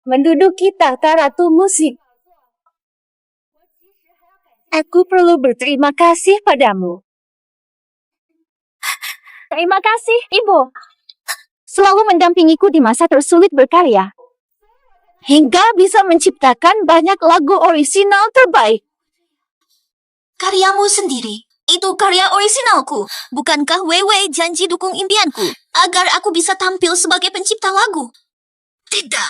menduduki tahta Ratu Musik. Aku perlu berterima kasih padamu. Terima kasih, Ibu. Selalu mendampingiku di masa tersulit berkarya. Hingga bisa menciptakan banyak lagu orisinal terbaik. Karyamu sendiri. Itu karya orisinalku. Bukankah Weiwei janji dukung impianku agar aku bisa tampil sebagai pencipta lagu? Tidak.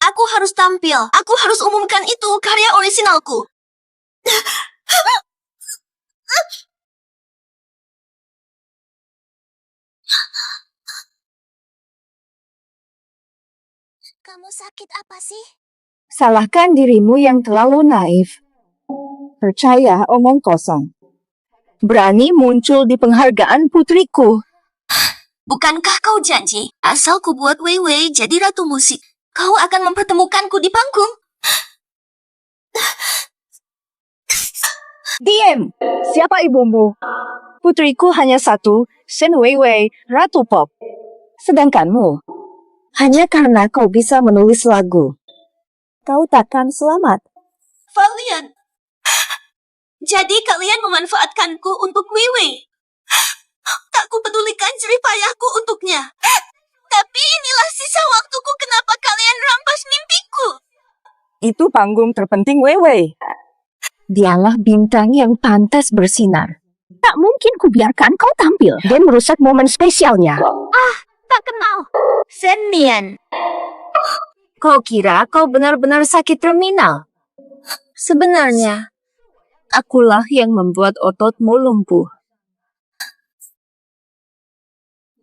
Aku harus tampil. Aku harus umumkan itu karya orisinalku. Kamu sakit apa sih? Salahkan dirimu yang terlalu naif. Percaya omong kosong. Berani muncul di penghargaan putriku. Bukankah kau janji, asal ku buat Weiwei jadi ratu musik, kau akan mempertemukanku di panggung? Diam! Siapa ibumu? Putriku hanya satu, Shen Weiwei, Ratu Pop. Sedangkanmu, hanya karena kau bisa menulis lagu, kau takkan selamat. Valiant. Jadi kalian memanfaatkanku untuk Weiwei. Tak kupedulikan jeripayahku untuknya. Tapi inilah sisa waktuku, kenapa kalian rampas mimpiku? Itu panggung terpenting Weiwei. Dialah bintang yang pantas bersinar. Tak mungkin kubiarkan kau tampil dan merusak momen spesialnya. Tak kenal. Shen Nian. Kau kira kau benar-benar sakit terminal? Sebenarnya, akulah yang membuat ototmu lumpuh.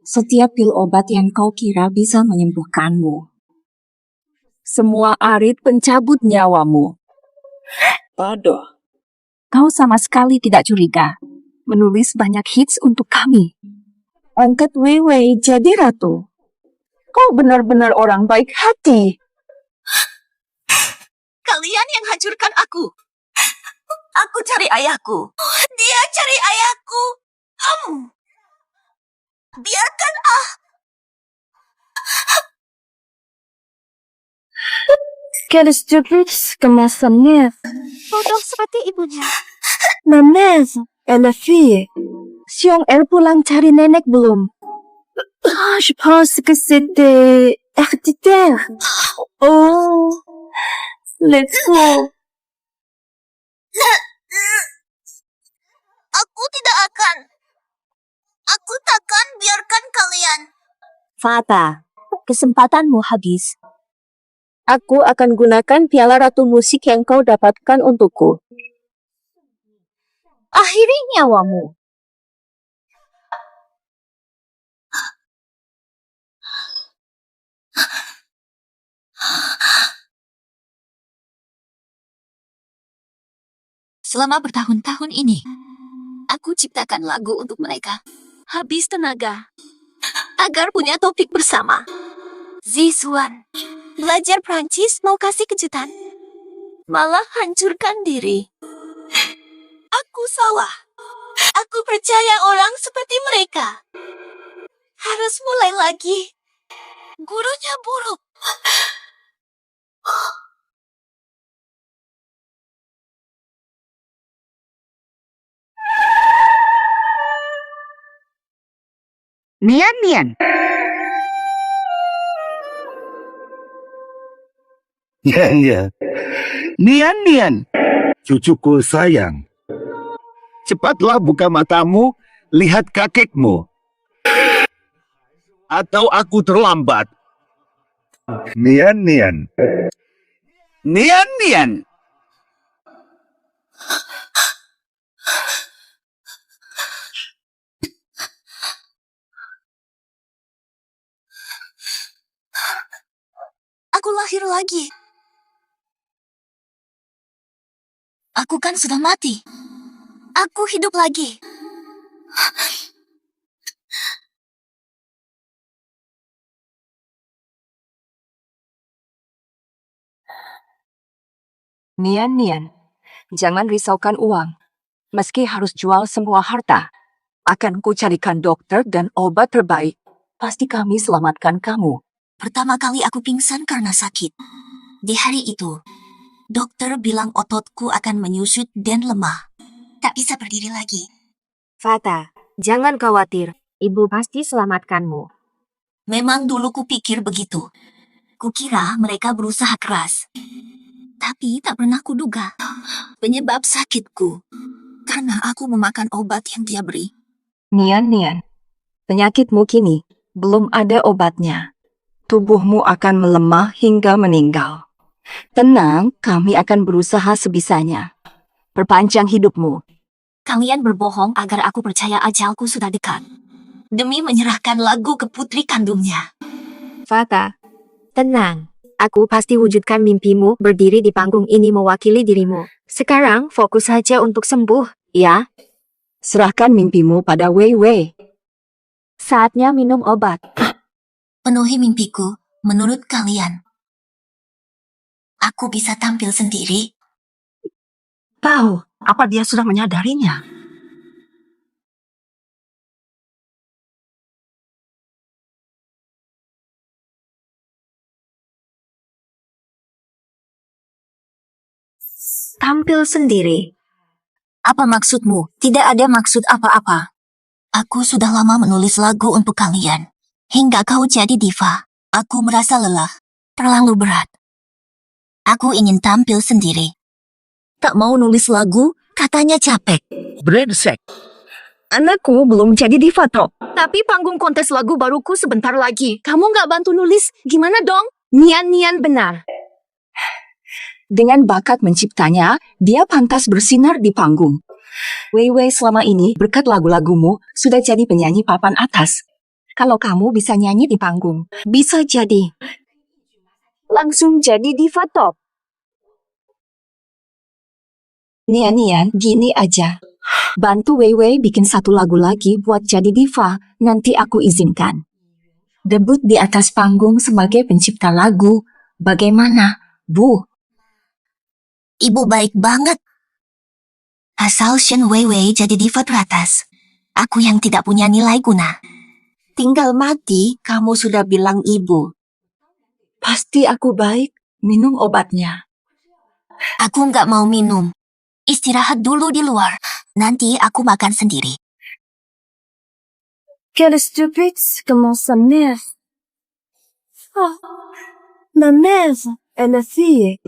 Setiap pil obat yang kau kira bisa menyembuhkanmu. Semua arit pencabut nyawamu. Bodoh. Kau sama sekali tidak curiga. Menulis banyak hits untuk kami. Angkat Weiwei jadi ratu. Kau benar-benar orang baik hati. Kalian yang hancurkan aku. Aku cari ayahku. Dia cari ayahku. Biarkan Quelle stupide kemasannya. bodoh seperti ibunya. Ma mère, elle a fui. Xiong El pulang cari nenek belum? Je pense que c'était héréditaire. Oh, let's go. Aku takkan biarkan kalian. Fata, kesempatanmu habis. Aku akan gunakan piala ratu musik yang kau dapatkan untukku. Akhiri nyawamu. Selama bertahun-tahun ini, aku ciptakan lagu untuk mereka. Habis tenaga. Agar punya topik bersama. Zisuan. Belajar Prancis mau kasih kejutan. Malah hancurkan diri. Aku salah. Aku percaya orang seperti mereka. Harus mulai lagi. Gurunya buruk. Nian. Ya. Nian. Cucuku sayang. Cepatlah buka matamu, lihat kakekmu. Atau aku terlambat. Nian. Aku lahir lagi. Aku kan sudah mati. Aku hidup lagi. Nian, jangan risaukan uang. Meski harus jual semua harta, akan ku carikan dokter dan obat terbaik. Pasti kami selamatkan kamu. Pertama kali aku pingsan karena sakit. Di hari itu, dokter bilang ototku akan menyusut dan lemah. Tak bisa berdiri lagi. Fata, jangan khawatir. Ibu pasti selamatkanmu. Memang dulu kupikir begitu. Kukira mereka berusaha keras. Tapi tak pernah kuduga penyebab sakitku karena aku memakan obat yang dia beri. Nian, penyakitmu kini belum ada obatnya. Tubuhmu akan melemah hingga meninggal. Tenang, kami akan berusaha sebisanya. Perpanjang hidupmu. Kalian berbohong agar aku percaya ajalku sudah dekat. Demi menyerahkan lagu ke putri kandungnya. Fata, tenang. Aku pasti wujudkan mimpimu berdiri di panggung ini mewakili dirimu. Sekarang fokus saja untuk sembuh, ya? Serahkan mimpimu pada Wei Wei. Saatnya minum obat. Penuhi mimpiku menurut kalian. Aku bisa tampil sendiri. Tahu, apa dia sudah menyadarinya? Tampil sendiri. Apa maksudmu? Tidak ada maksud apa-apa. Aku sudah lama menulis lagu untuk kalian. Hingga kau jadi diva. Aku merasa lelah. Terlalu berat. Aku ingin tampil sendiri. Tak mau nulis lagu, katanya capek. Brengsek. Anakku belum jadi diva toh. Tapi panggung kontes lagu baruku sebentar lagi. Kamu nggak bantu nulis, gimana dong? Nian benar. Dengan bakat menciptanya, dia pantas bersinar di panggung. Wei Wei selama ini berkat lagu-lagumu sudah jadi penyanyi papan atas. Kalau kamu bisa nyanyi di panggung, bisa jadi. Langsung jadi diva top. Nian, gini aja. Bantu Wei Wei bikin satu lagu lagi buat jadi diva, nanti aku izinkan. Debut di atas panggung sebagai pencipta lagu. Bagaimana, Bu? Ibu baik banget. Asal Shen Weiwei jadi diva teratas. Aku yang tidak punya nilai guna. Tinggal mati, kamu sudah bilang ibu. Pasti aku baik. Minum obatnya. Aku nggak mau minum. Istirahat dulu di luar. Nanti aku makan sendiri. Quelle stupide, comment sa mère. Oh, ma mère, elle a fille.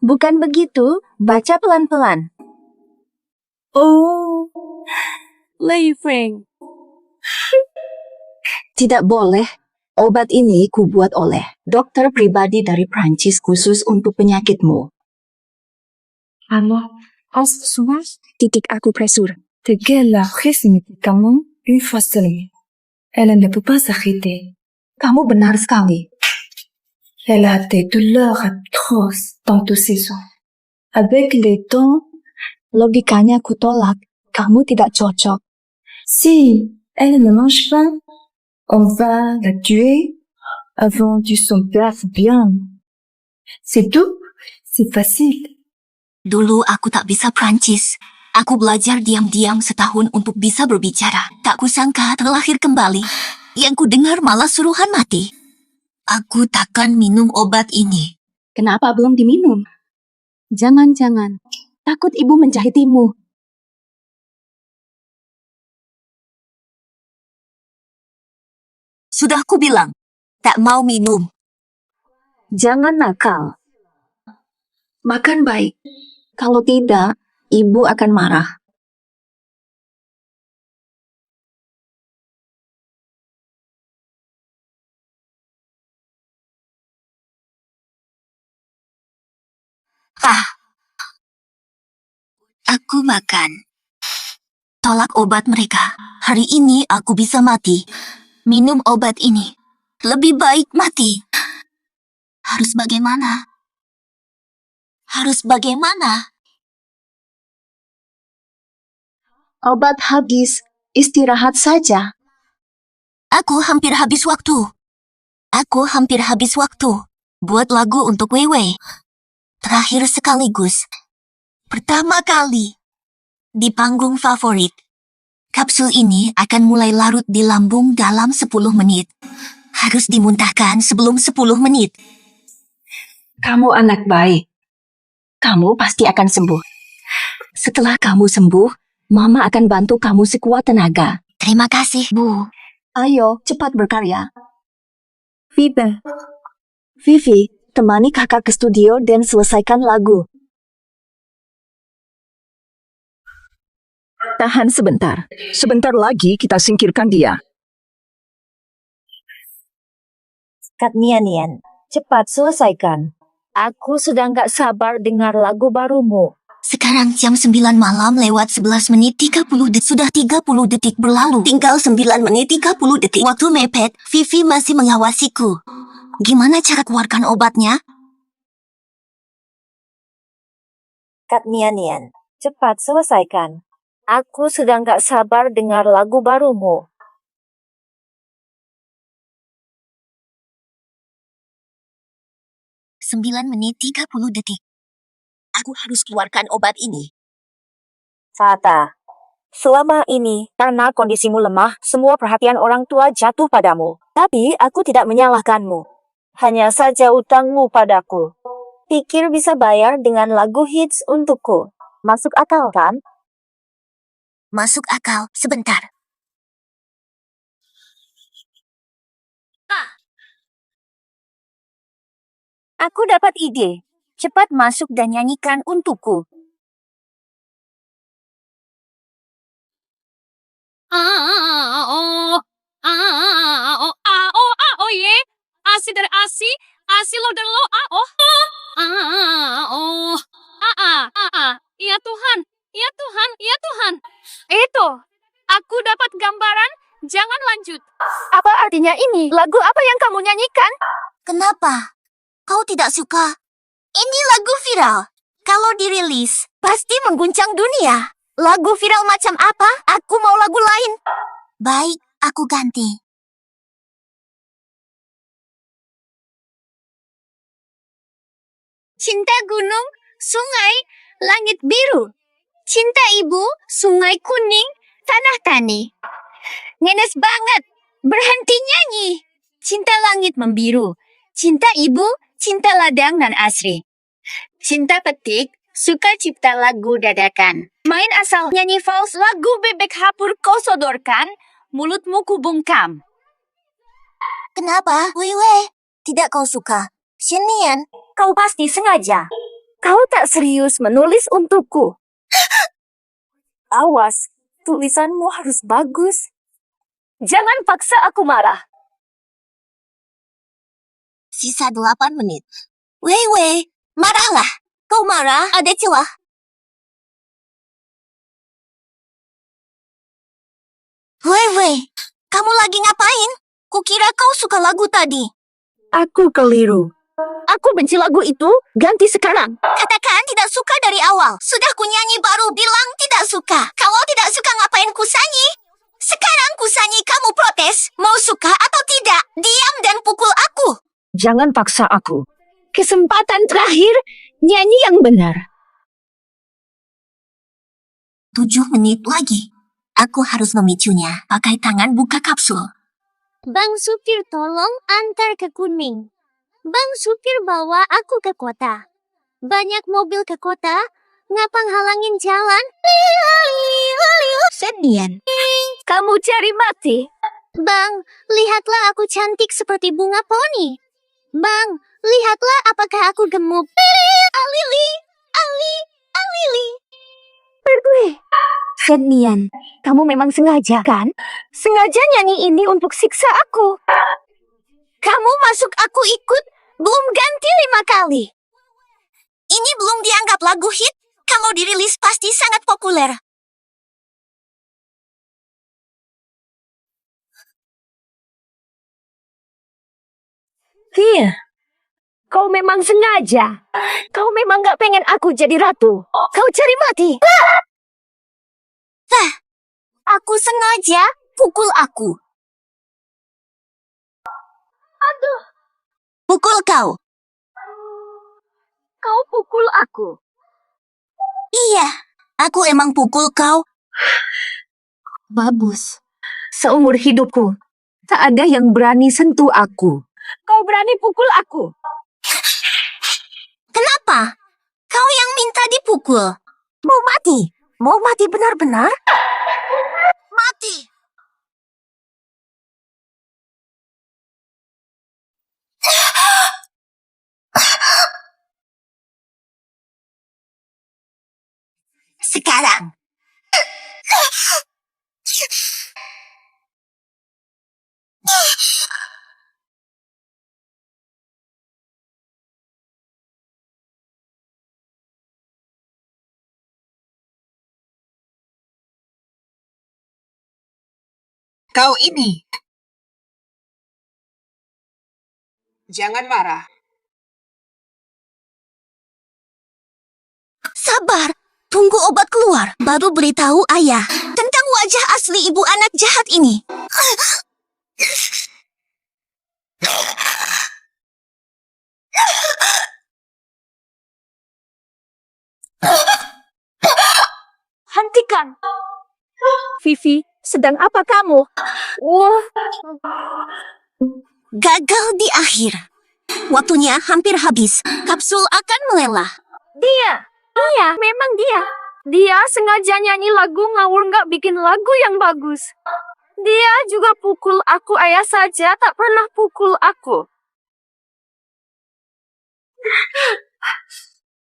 Bukan begitu, baca pelan-pelan. Oh, Lei Feng. Tidak boleh. Obat ini kubuat oleh dokter pribadi dari Prancis khusus untuk penyakitmu. Alors, en ce soir, Titik akupresur. de quelle a pris ce médicament une fois seulement. Elle ne peut pas s'arrêter. Kamu benar sekali. Elle a des douleurs atroces dans tous ses os. Avec les temps, Logikanya kutolak. Kamu tidak cocok. si elle ne mange pas, on va la tuer avant de son père bien. C'est tout, c'est facile. Dulu aku tak bisa Prancis. Aku belajar diam-diam setahun untuk bisa berbicara. Tak kusangka terlahir kembali. Yang ku dengar malah suruhan mati. Aku takkan minum obat ini. Kenapa belum diminum? Jangan. Takut ibu menjahitimu. Sudah ku bilang, tak mau minum. Jangan nakal. Makan baik. Kalau tidak, ibu akan marah. Aku makan. Tolak obat mereka. Hari ini aku bisa mati. Minum obat ini. Lebih baik mati. Harus bagaimana? Obat habis. Istirahat saja. Aku hampir habis waktu. Buat lagu untuk Weiwei. Terakhir sekaligus. Pertama kali. Di panggung favorit. Kapsul ini akan mulai larut di lambung dalam 10 menit. Harus dimuntahkan sebelum 10 menit. Kamu anak baik. Kamu pasti akan sembuh. Setelah kamu sembuh, Mama akan bantu kamu sekuat tenaga. Terima kasih, Bu. Ayo, cepat berkarya. Vivi, temani kakak ke studio dan selesaikan lagu. Tahan sebentar. Sebentar lagi kita singkirkan dia. Kak Nian, cepat selesaikan. Aku sudah nggak sabar dengar lagu barumu. Sekarang jam 9 malam lewat 11 menit 30 detik. Sudah 30 detik berlalu. Tinggal 9 menit 30 detik. Waktu mepet, Vivi masih mengawasiku. Gimana cara keluarkan obatnya? Kak Nian, cepat selesaikan. Aku sudah nggak sabar dengar lagu barumu. Sembilan menit 30 detik. Aku harus keluarkan obat ini. Fata, selama ini karena kondisimu lemah, semua perhatian orang tua jatuh padamu. Tapi aku tidak menyalahkanmu. Hanya saja utangmu padaku. Pikir bisa bayar dengan lagu hits untukku. Masuk akal kan? Masuk akal. Sebentar. Aku dapat ide. Cepat masuk dan nyanyikan untukku. Ye, asi dari asi lo dan lo ya Tuhan, ya Tuhan, ya Tuhan. Itu, aku dapat gambaran, jangan lanjut. Apa artinya ini? Lagu apa yang kamu nyanyikan? Kenapa? Kau tidak suka? Ini lagu viral. Kalau dirilis, pasti mengguncang dunia. Lagu viral macam apa? Aku mau lagu lain. Baik, aku ganti. Cinta gunung, sungai, langit biru. Cinta ibu, sungai kuning, tanah tani. Ngenes banget, berhenti nyanyi. Cinta langit membiru. Cinta ibu, cinta ladang dan asri. Cinta petik, suka cipta lagu dadakan. Main asal nyanyi fals lagu bebek hapur kau sodorkan, mulutmu kubungkam. Kenapa? Wei, tidak kau suka. Shinian, Kau pasti sengaja. Kau tak serius menulis untukku. Awas, tulisanmu harus bagus. Jangan paksa aku marah. sisa 8 menit. Wei, marahlah. Kau marah, ada celah. Wei, kamu lagi ngapain? Kukira kau suka lagu tadi. Aku keliru. Aku benci lagu itu, ganti sekarang. Katakan tidak suka dari awal. Sudah kunyanyi baru bilang tidak suka. Kalau tidak suka ngapain kusanyi? Sekarang kusanyi kamu protes. Mau suka atau tidak? Diam dan pukul aku. Jangan paksa aku. Kesempatan terakhir, nyanyi yang benar. 7 menit lagi. Aku harus memicunya. Pakai tangan buka kapsul. Bang supir tolong antar ke Kuning. Bang supir bawa aku ke kota. Banyak mobil ke kota. Ngapang halangin jalan? Senian, kamu cari mati. Bang, lihatlah aku cantik seperti bunga poni. Bang, lihatlah apakah aku gemuk. Alili. Pergi. Senian, kamu memang sengaja kan? Sengaja nyanyi ini untuk siksa aku. Kamu masuk aku ikut, belum ganti 5 kali. Ini belum dianggap lagu hit. Kalau dirilis pasti sangat populer. Iya, kau memang sengaja. Kau memang gak pengen aku jadi ratu. Kau cari mati. Aku sengaja pukul aku. Aduh, Pukul kau. kau pukul aku. Iya, aku emang pukul kau. Bagus. Seumur hidupku, tak ada yang berani sentuh aku. Kau berani pukul aku. Kau yang minta dipukul. Mau mati? Mau mati benar-benar? Mati. Sekarang. Kau ini. Jangan marah. Sabar. Tunggu obat keluar. Baru beritahu ayah tentang wajah asli ibu anak jahat ini. Hentikan! Vivi, sedang apa kamu? Wah, Gagal di akhir. Waktunya hampir habis. Kapsul akan melelah. Dia, memang dia. Dia sengaja nyanyi lagu ngawur nggak bikin lagu yang bagus. Dia juga pukul aku, ayah saja tak pernah pukul aku.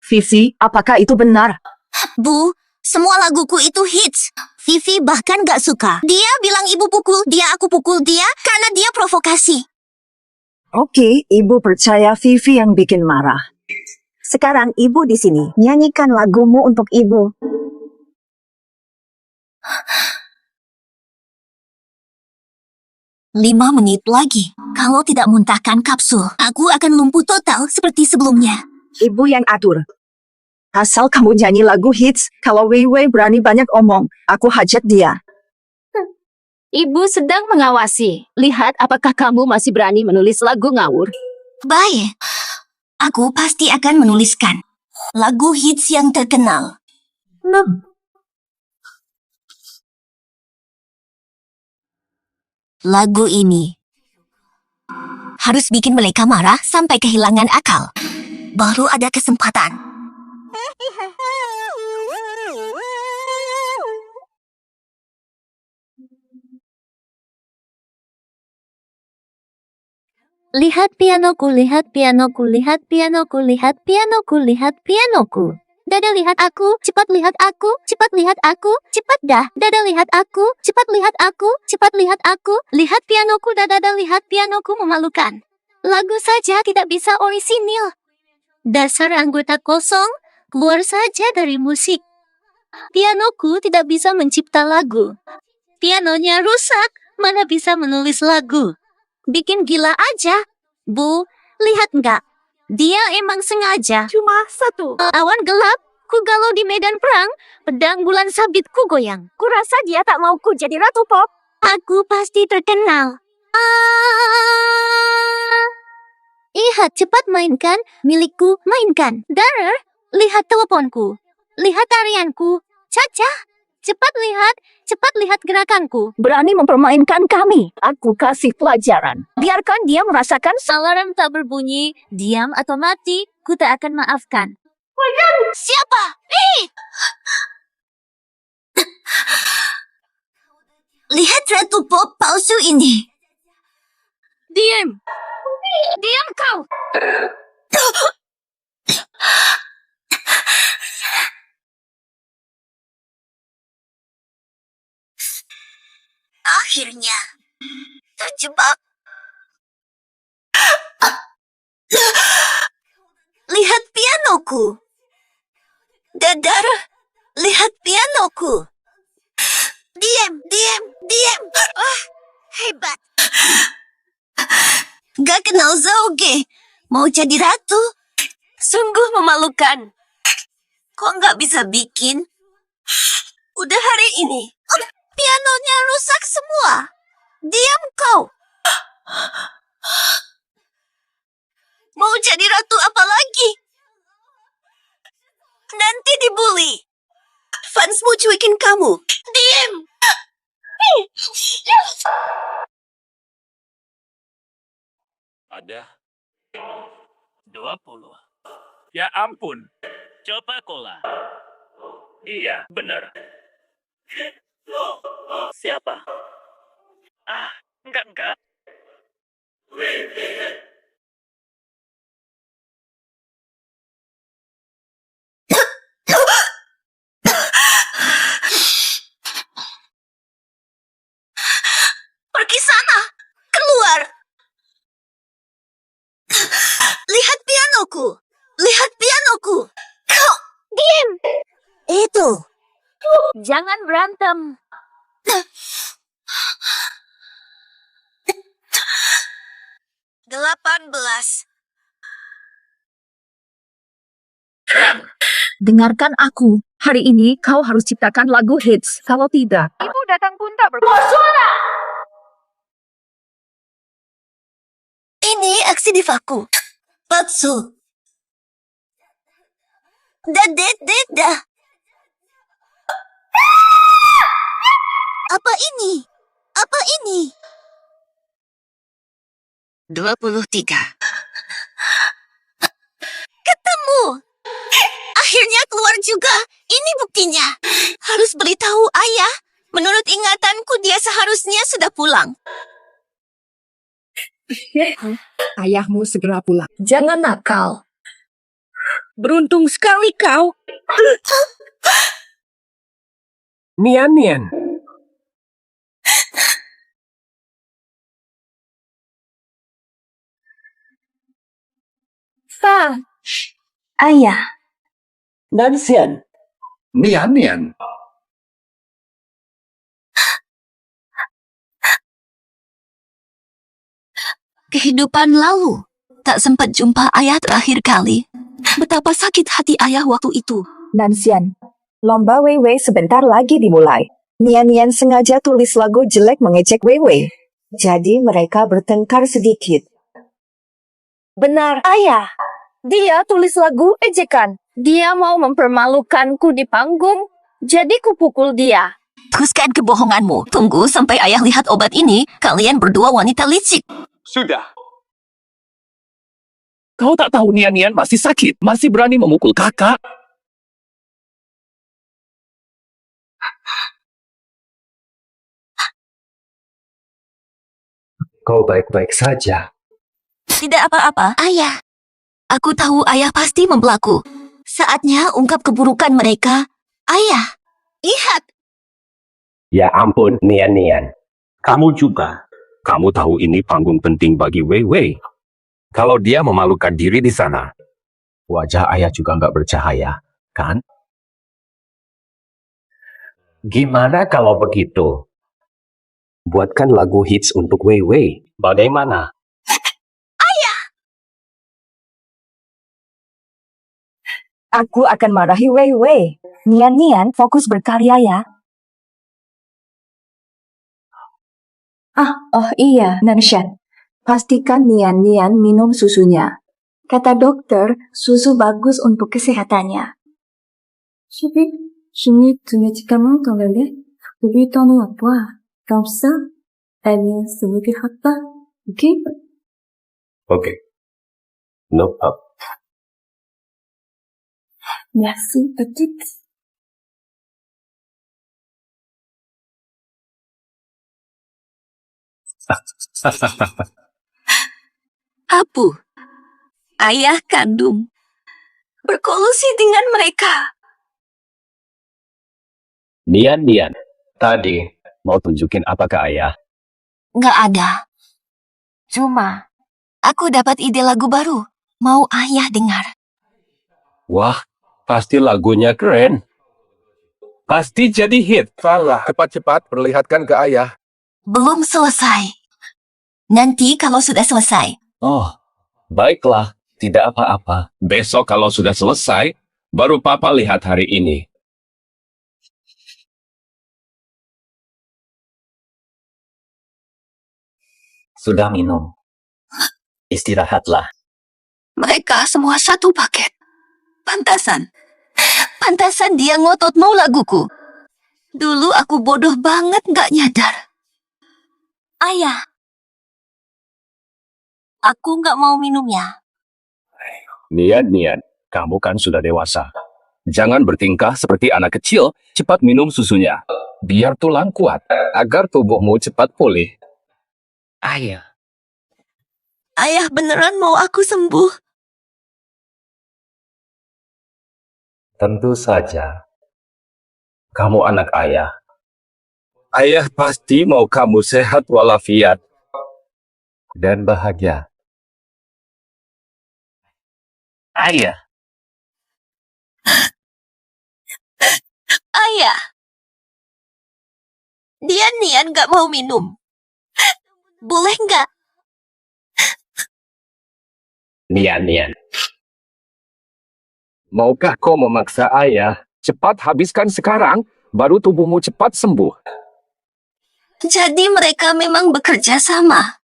Vivi, apakah itu benar? Bu, semua laguku itu hits. Vivi bahkan gak suka. Dia bilang ibu pukul dia, aku pukul dia karena dia provokasi. Oke, ibu percaya Vivi yang bikin marah. Sekarang ibu di sini. Nyanyikan lagumu untuk ibu. Lima menit lagi. Kalau tidak muntahkan kapsul, aku akan lumpuh total seperti sebelumnya. Ibu yang atur. Asal kamu nyanyi lagu hits, kalau Wei Wei berani banyak omong, aku hajat dia. Ibu sedang mengawasi. Lihat apakah kamu masih berani menulis lagu ngawur. Baik, aku pasti akan menuliskan lagu hits yang terkenal. Lagu ini harus bikin mereka marah sampai kehilangan akal. Baru ada kesempatan. Lihat pianoku, lihat pianoku, lihat pianoku, lihat pianoku, lihat pianoku. Dada lihat aku, cepat lihat aku, cepat lihat aku, cepat dah. Dada lihat aku, cepat lihat aku, cepat lihat aku. Lihat pianoku, dada lihat pianoku memalukan. Lagu saja tidak bisa orisinil. Dasar anggota kosong, keluar saja dari musik. Pianoku tidak bisa mencipta lagu. Pianonya rusak, mana bisa menulis lagu. Bikin gila aja. Bu, lihat nggak? Dia emang sengaja. Cuma satu. Awan gelap, ku galau di medan perang, pedang bulan sabit ku goyang. Kurasa dia tak mau ku jadi ratu pop. Aku pasti terkenal. Lihat, cepat mainkan, milikku, mainkan. Darer, lihat teleponku. Lihat tarianku. Caca, cepat lihat gerakanku. Berani mempermainkan kami. Aku kasih pelajaran. Biarkan dia merasakan Alarm tak berbunyi, diam atau mati, ku tak akan maafkan. Siapa? Lihat Ratu Pop palsu ini. Diam. Diam kau. Akhirnya terjebak. Lihat pianoku. Dadar, lihat pianoku. Diam. Hebat. Gak kenal Zauge. Mau jadi ratu? Sungguh memalukan. Kok gak bisa bikin? Udah hari ini. Pianonya rusak semua. Diam kau. Mau jadi ratu apa lagi? Nanti dibully. Fansmu cuekin kamu. Diam. Ada 20. Ya ampun. Coba cola. Iya, benar. Siapa? Ah, enggak. Pergi sana! Keluar! Lihat pianoku! Lihat pianoku! Kau... Diam! Itu! Jangan berantem. 18. Dengarkan aku. Hari ini kau harus ciptakan lagu hits. Kalau tidak, Ibu datang pun tak berkuasa. Ini aksi divaku. Patsu. Dah. Apa ini? 23. Ketemu. Akhirnya keluar juga. Ini buktinya. Harus beritahu ayah. Menurut ingatanku dia seharusnya sudah pulang. ayahmu segera pulang. Jangan nakal. Beruntung sekali kau. Nian. Fa. Ayah, Nansian. Nian. Kehidupan lalu. Tak sempat jumpa ayah terakhir kali. Betapa sakit hati ayah waktu itu. Nansian, lomba Weiwei sebentar lagi dimulai. Nian sengaja tulis lagu jelek mengejek Weiwei. Jadi mereka bertengkar sedikit. Benar, ayah. Dia tulis lagu ejekan. Dia mau mempermalukanku di panggung. Jadi kupukul dia. Teruskan kebohonganmu. Tunggu sampai ayah lihat obat ini. Kalian berdua wanita licik. Sudah. Kau tak tahu Nian masih sakit. Masih berani memukul kakak. Kau baik-baik saja. Tidak apa-apa, ayah. Aku tahu ayah pasti membelaku. Saatnya ungkap keburukan mereka. Ayah, lihat. Ya ampun, Nian. Kamu juga. Kamu tahu ini panggung penting bagi Weiwei. Kalau dia memalukan diri di sana, wajah ayah juga nggak bercahaya, kan? Gimana kalau begitu? Buatkan lagu hits untuk Weiwei. Bagaimana? Aku akan marahi Weiwei. Nian, fokus berkarya ya. Oh iya, Nanshan. Pastikan Nian minum susunya. Kata dokter, susu bagus untuk kesehatannya. Je mets tes médicaments dans le lait, pour lui tendre à boire. Comme ça, elle ne se réveillera pas. Ok? Oke. No up. Merci, petite. Apu, ayah kandung, berkolusi dengan mereka. Nian, tadi mau tunjukin apa ke ayah? Nggak ada. Cuma, aku dapat ide lagu baru. Mau ayah dengar? Wah, pasti lagunya keren. Pasti jadi hit. Salah, cepat-cepat perlihatkan ke ayah. Belum selesai. Nanti kalau sudah selesai. Oh, baiklah. Tidak apa-apa. Besok kalau sudah selesai, baru Papa lihat hari ini. Sudah minum. Istirahatlah. Mereka semua satu paket. Pantasan dia ngotot mau laguku. Dulu aku bodoh banget nggak nyadar. Ayah, aku nggak mau minumnya. Nian, kamu kan sudah dewasa. Jangan bertingkah seperti anak kecil, cepat minum susunya. Biar tulang kuat, agar tubuhmu cepat pulih. Ayah. Ayah beneran mau aku sembuh? Tentu saja. Kamu anak ayah. Ayah pasti mau kamu sehat walafiat. Dan bahagia. Ayah. Ayah. Dia Nian gak mau minum. Boleh nggak? Nian. Maukah kau memaksa ayah? Cepat habiskan sekarang, baru tubuhmu cepat sembuh. Jadi mereka memang bekerja sama.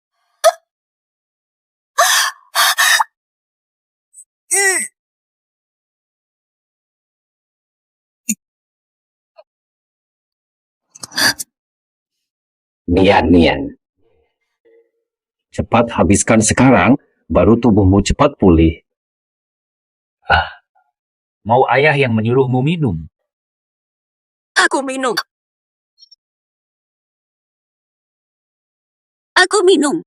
Nian. Cepat habiskan sekarang, baru tubuhmu cepat pulih. Mau ayah yang menyuruhmu minum? Aku minum. Aku minum.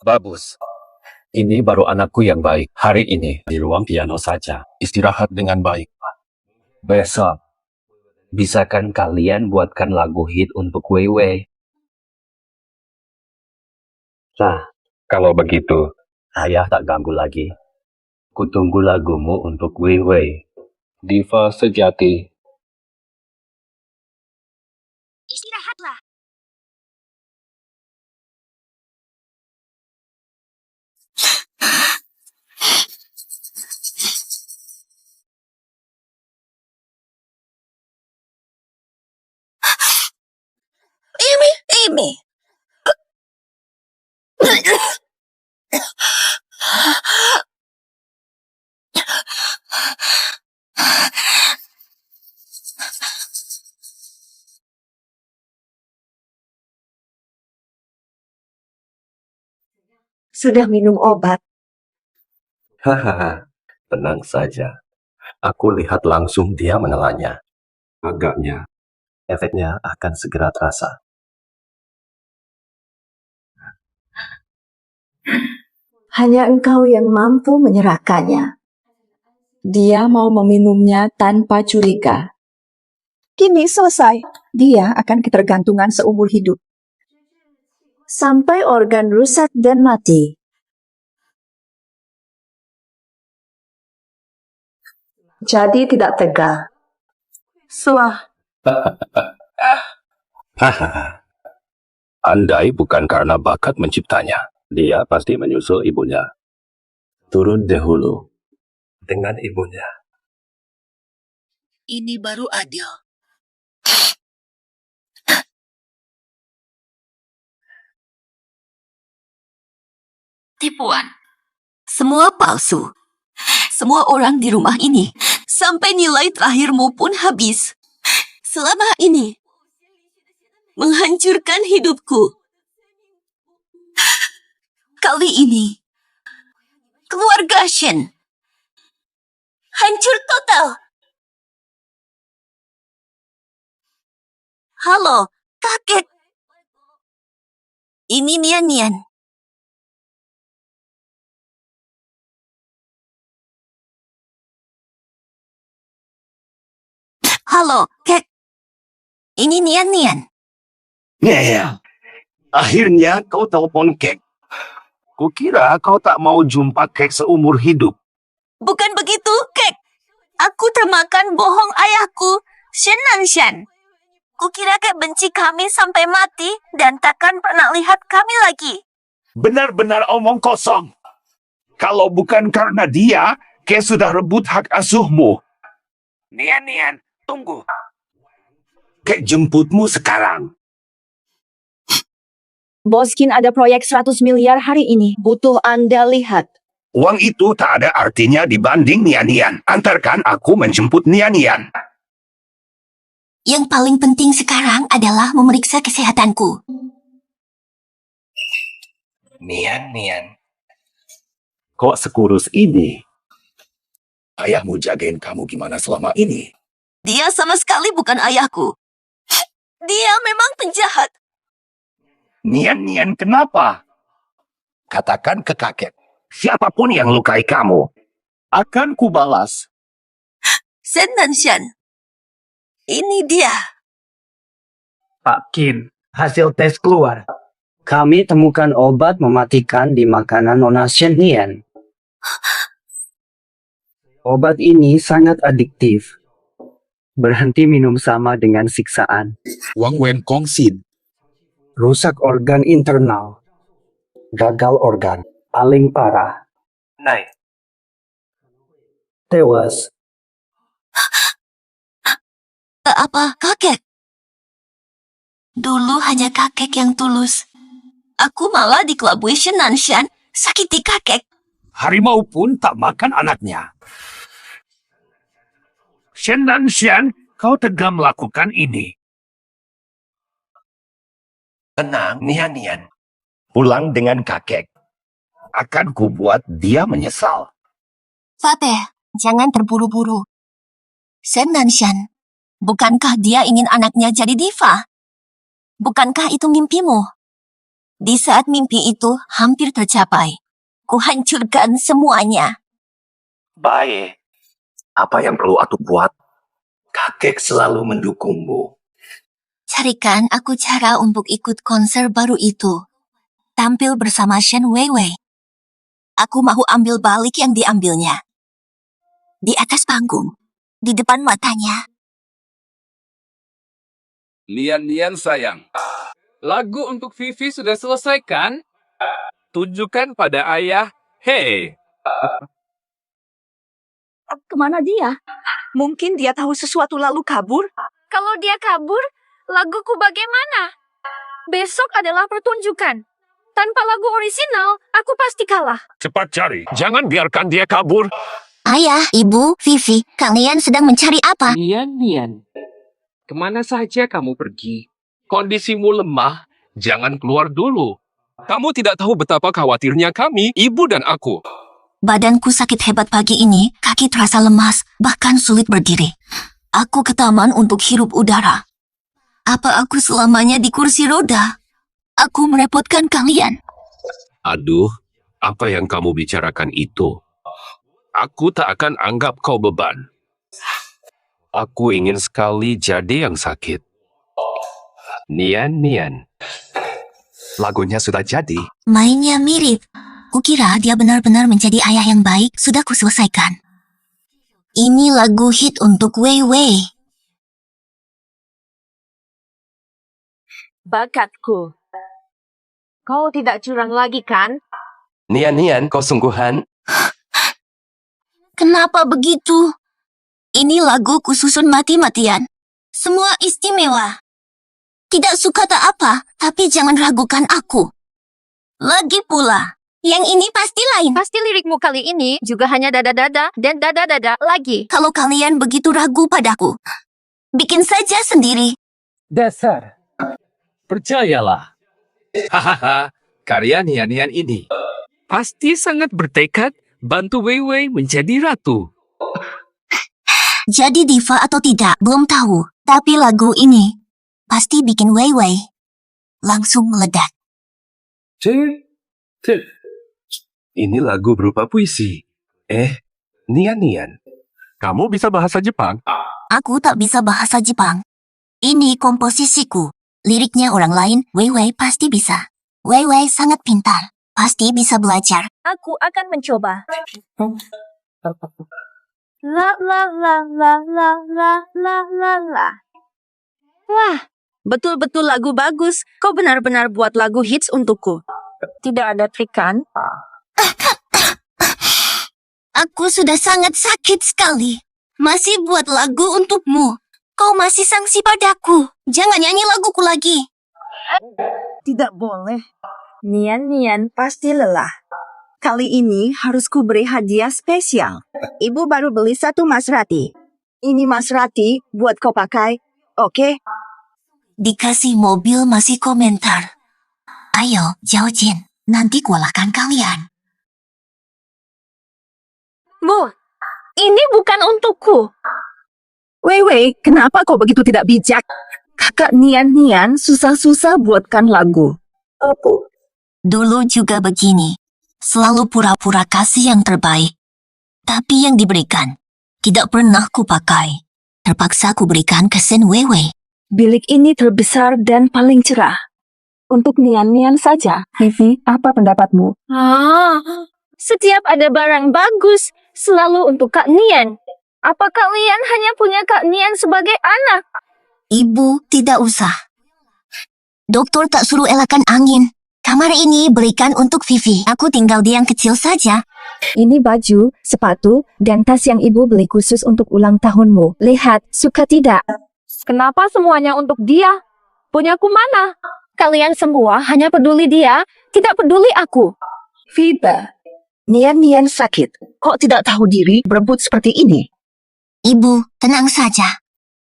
Bagus. Ini baru anakku yang baik. Hari ini di ruang piano saja. Istirahat dengan baik. Besok, bisakan kalian buatkan lagu hit untuk Weiwei? Nah, kalau begitu, ayah tak ganggu lagi. Kutunggu lagumu untuk Weiwei. Diva sejati. Istirahatlah. Amy. Sudah minum obat? Hahaha, tenang saja. Aku lihat langsung dia menelannya. Agaknya, efeknya akan segera terasa. Hanya engkau yang mampu menyerahkannya. Dia mau meminumnya tanpa curiga. Kini selesai. Dia akan ketergantungan seumur hidup. Sampai organ rusak dan mati. Jadi tidak tega. Hahaha. Andai bukan karena bakat menciptanya, dia pasti menyusul ibunya. Turun dahulu dengan ibunya. Ini baru adil. Tipuan. Semua palsu. Semua orang di rumah ini, sampai nilai terakhirmu pun habis. Selama ini, menghancurkan hidupku. Kali ini, keluarga Shen hancur total. Halo, kakek. Ini Nian. Halo, kek. Ini Nian. Ya. Akhirnya kau telepon Kek. Kukira kau tak mau jumpa Kek seumur hidup. Bukan begitu, kek. Aku termakan bohong ayahku, Shen Nanshan. Kukira kek benci kami sampai mati dan takkan pernah lihat kami lagi. Benar-benar omong kosong. Kalau bukan karena dia, Kek sudah rebut hak asuhmu. Nian, tunggu. Kek jemputmu sekarang. Boskin ada proyek 100 miliar hari ini. Butuh Anda lihat. Uang itu tak ada artinya dibanding Nian. Antarkan aku menjemput Nian. Yang paling penting sekarang adalah memeriksa kesehatanku. Nian. Kok sekurus ini? Ayahmu jagain kamu gimana selama ini? Dia sama sekali bukan ayahku. Dia memang penjahat. Nian, kenapa? Katakan ke kakek. Siapapun yang lukai kamu, akan kubalas. Sen Nanshan. Ini dia. Pak Kim, hasil tes keluar. Kami temukan obat mematikan di makanan Nona Shen Nian. Obat ini sangat adiktif. Berhenti minum sama dengan siksaan. Wang Wen Kong Sin. Rusak organ internal. Gagal organ. Paling parah. Naik. Tewas. Apa kakek? Dulu hanya kakek yang tulus. Aku malah dikelabui Shen Nanshan, sakiti kakek. Harimau pun tak makan anaknya. Shen Nanshan, kau tega melakukan ini. Tenang, Nian. Pulang dengan kakek. Akan kubuat dia menyesal. Fateh, jangan terburu-buru. Shen Nanshan, bukankah dia ingin anaknya jadi diva? Bukankah itu mimpimu? Di saat mimpi itu hampir tercapai, kuhancurkan semuanya. Baik. Apa yang perlu aku buat? Kakek selalu mendukungmu. Carikan aku cara untuk ikut konser baru itu. Tampil bersama Shen Weiwei. Aku mau ambil balik yang diambilnya. Di atas panggung, di depan matanya. Nian sayang. Lagu untuk Vivi sudah selesai kan? Tunjukkan pada ayah. Hei. Kemana dia? Mungkin dia tahu sesuatu lalu kabur. Kalau dia kabur, laguku bagaimana? Besok adalah pertunjukan. Tanpa lagu orisinal, aku pasti kalah. Cepat cari. Jangan biarkan dia kabur. Ayah, ibu, Vivi, kalian sedang mencari apa? Nian. Kemana saja kamu pergi? Kondisimu lemah. Jangan keluar dulu. Kamu tidak tahu betapa khawatirnya kami, ibu dan aku. Badanku sakit hebat pagi ini, kaki terasa lemas, bahkan sulit berdiri. Aku ke taman untuk hirup udara. Apa aku selamanya di kursi roda? Aku merepotkan kalian. Aduh, apa yang kamu bicarakan itu? Aku tak akan anggap kau beban. Aku ingin sekali jadi yang sakit. Nian. Lagunya sudah jadi. Mainnya mirip. Kukira dia benar-benar menjadi ayah yang baik, sudah kuselesaikan. Ini lagu hit untuk Weiwei. Bakatku. Kau tidak curang lagi kan? Nian, kau sungguhan? Kenapa begitu? Ini lagu kususun mati-matian. Semua istimewa. Tidak suka tak apa, tapi jangan ragukan aku. Lagi pula, yang ini pasti lain. Pasti lirikmu kali ini juga hanya dada-dada dan dada-dada lagi. Kalau kalian begitu ragu padaku, bikin saja sendiri. Dasar. Percayalah. Hahaha, karya Nian ini pasti sangat bertekad bantu Weiwei menjadi ratu. Jadi diva atau tidak, belum tahu. Tapi lagu ini pasti bikin Weiwei langsung meledak. Ini lagu berupa puisi. Nian, kamu bisa bahasa Jepang? Aku tak bisa bahasa Jepang. Ini komposisiku. Liriknya orang lain, Weiwei pasti bisa. Weiwei sangat pintar. Pasti bisa belajar. Aku akan mencoba. La la la la la la la la la. Wah, betul-betul lagu bagus. Kau benar-benar buat lagu hits untukku. Tidak ada trik kan? Aku sudah sangat sakit sekali. Masih buat lagu untukmu. Kau masih sangsi padaku. Jangan nyanyi laguku lagi. Tidak boleh. Nian pasti lelah. Kali ini harus kuberi hadiah spesial. Ibu baru beli satu Maserati. Ini Maserati buat kau pakai Oke. Dikasih mobil masih komentar. Ayo, Jiao Jin, nanti kualahkan kalian. Bu, ini bukan untukku. Wei Wei, kenapa kau begitu tidak bijak? Kakak Nian susah-susah buatkan lagu. Apa? Dulu juga begini. Selalu pura-pura kasih yang terbaik. Tapi yang diberikan, tidak pernah kupakai. Terpaksa kuberikan ke Sen Weiwei. Bilik ini terbesar dan paling cerah. Untuk Nian saja. Vivi, apa pendapatmu? Setiap ada barang bagus, selalu untuk Kak Nian. Apa kalian hanya punya Kak Nian sebagai anak? Ibu, tidak usah. Dokter tak suruh elakkan angin. Kamar ini berikan untuk Vivi. Aku tinggal di yang kecil saja. Ini baju, sepatu, dan tas yang ibu beli khusus untuk ulang tahunmu. Lihat, suka tidak? Kenapa semuanya untuk dia? Punyaku mana? Kalian semua hanya peduli dia, tidak peduli aku. Viva, Nian sakit. Kok tidak tahu diri berebut seperti ini? Ibu, tenang saja.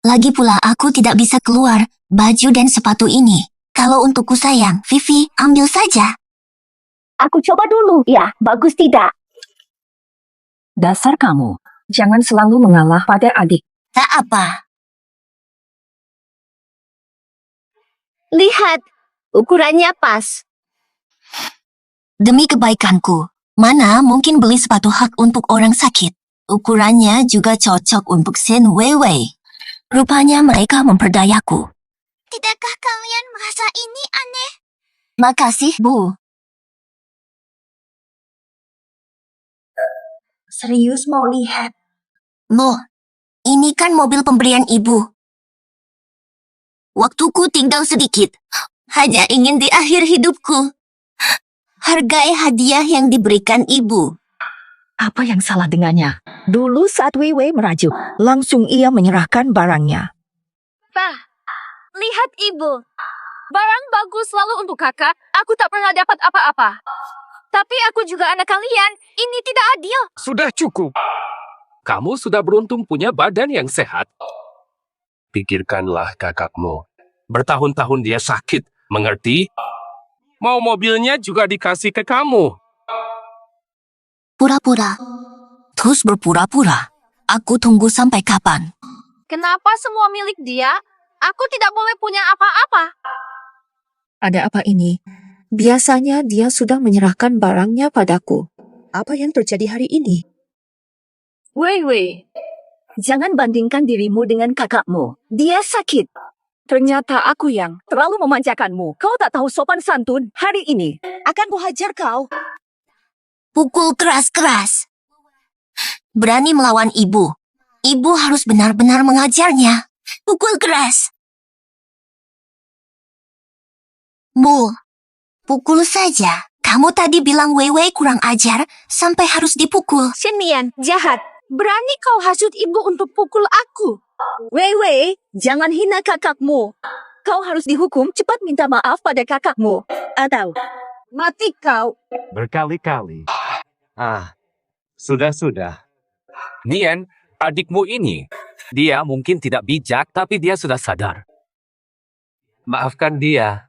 Lagi pula aku tidak bisa keluar baju dan sepatu ini. Kalau untukku sayang, Vivi, ambil saja. Aku coba dulu. Ya, bagus tidak? Dasar kamu. Jangan selalu mengalah pada adik. Tak apa. Lihat, ukurannya pas. Demi kebaikanku, mana mungkin beli sepatu hak untuk orang sakit. Ukurannya juga cocok untuk Sen Weiwei. Rupanya mereka memperdayaku. Tidakkah kalian merasa ini aneh? Makasih, Bu. Serius mau lihat? Bu, ini kan mobil pemberian ibu. Waktuku tinggal sedikit. Hanya ingin di akhir hidupku. Hargai hadiah yang diberikan ibu. Apa yang salah dengannya? Dulu saat Wei Wei merajuk, langsung ia menyerahkan barangnya. Pak, lihat ibu. Barang bagus selalu untuk kakak. Aku tak pernah dapat apa-apa. Tapi aku juga anak kalian. Ini tidak adil. Sudah cukup. Kamu sudah beruntung punya badan yang sehat. Pikirkanlah kakakmu. Bertahun-tahun dia sakit, mengerti? Mau mobilnya juga dikasih ke kamu. Pura-pura. Terus berpura-pura. Aku tunggu sampai kapan? Kenapa semua milik dia? Aku tidak boleh punya apa-apa. Ada apa ini? Biasanya dia sudah menyerahkan barangnya padaku. Apa yang terjadi hari ini? Wei, jangan bandingkan dirimu dengan kakakmu. Dia sakit. Ternyata aku yang terlalu memanjakanmu. Kau tak tahu sopan santun. Hari ini akan kuhajar kau. Pukul keras-keras. Berani melawan ibu. Ibu harus benar-benar mengajarnya. Pukul keras. Bu, pukul saja. Kamu tadi bilang Weiwei kurang ajar sampai harus dipukul. Nian, jahat. Berani kau hasut ibu untuk pukul aku. Wei, jangan hina kakakmu. Kau harus dihukum, cepat minta maaf pada kakakmu. Atau mati kau. Berkali-kali. Sudah. Nian, adikmu ini. Dia mungkin tidak bijak, tapi dia sudah sadar. Maafkan dia.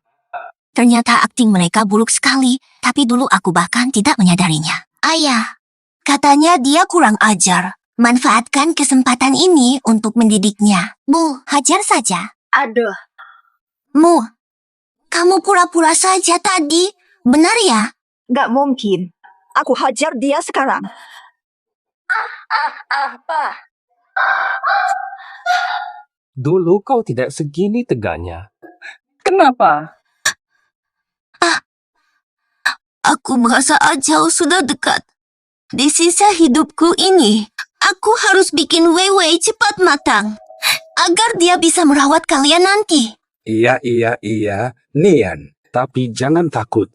Ternyata akting mereka buruk sekali, tapi dulu aku bahkan tidak menyadarinya. Ayah, katanya dia kurang ajar. Manfaatkan kesempatan ini untuk mendidiknya. Bu, hajar saja. Aduh. Mu, kamu pura-pura saja tadi. Benar ya? Gak mungkin. Aku hajar dia sekarang. Apa? Dulu kau tidak segini teganya. Kenapa? Aku merasa ajal sudah dekat. Di sisa hidupku ini, aku harus bikin Weiwei cepat matang. Agar dia bisa merawat kalian nanti. Iya, Nian. Tapi jangan takut.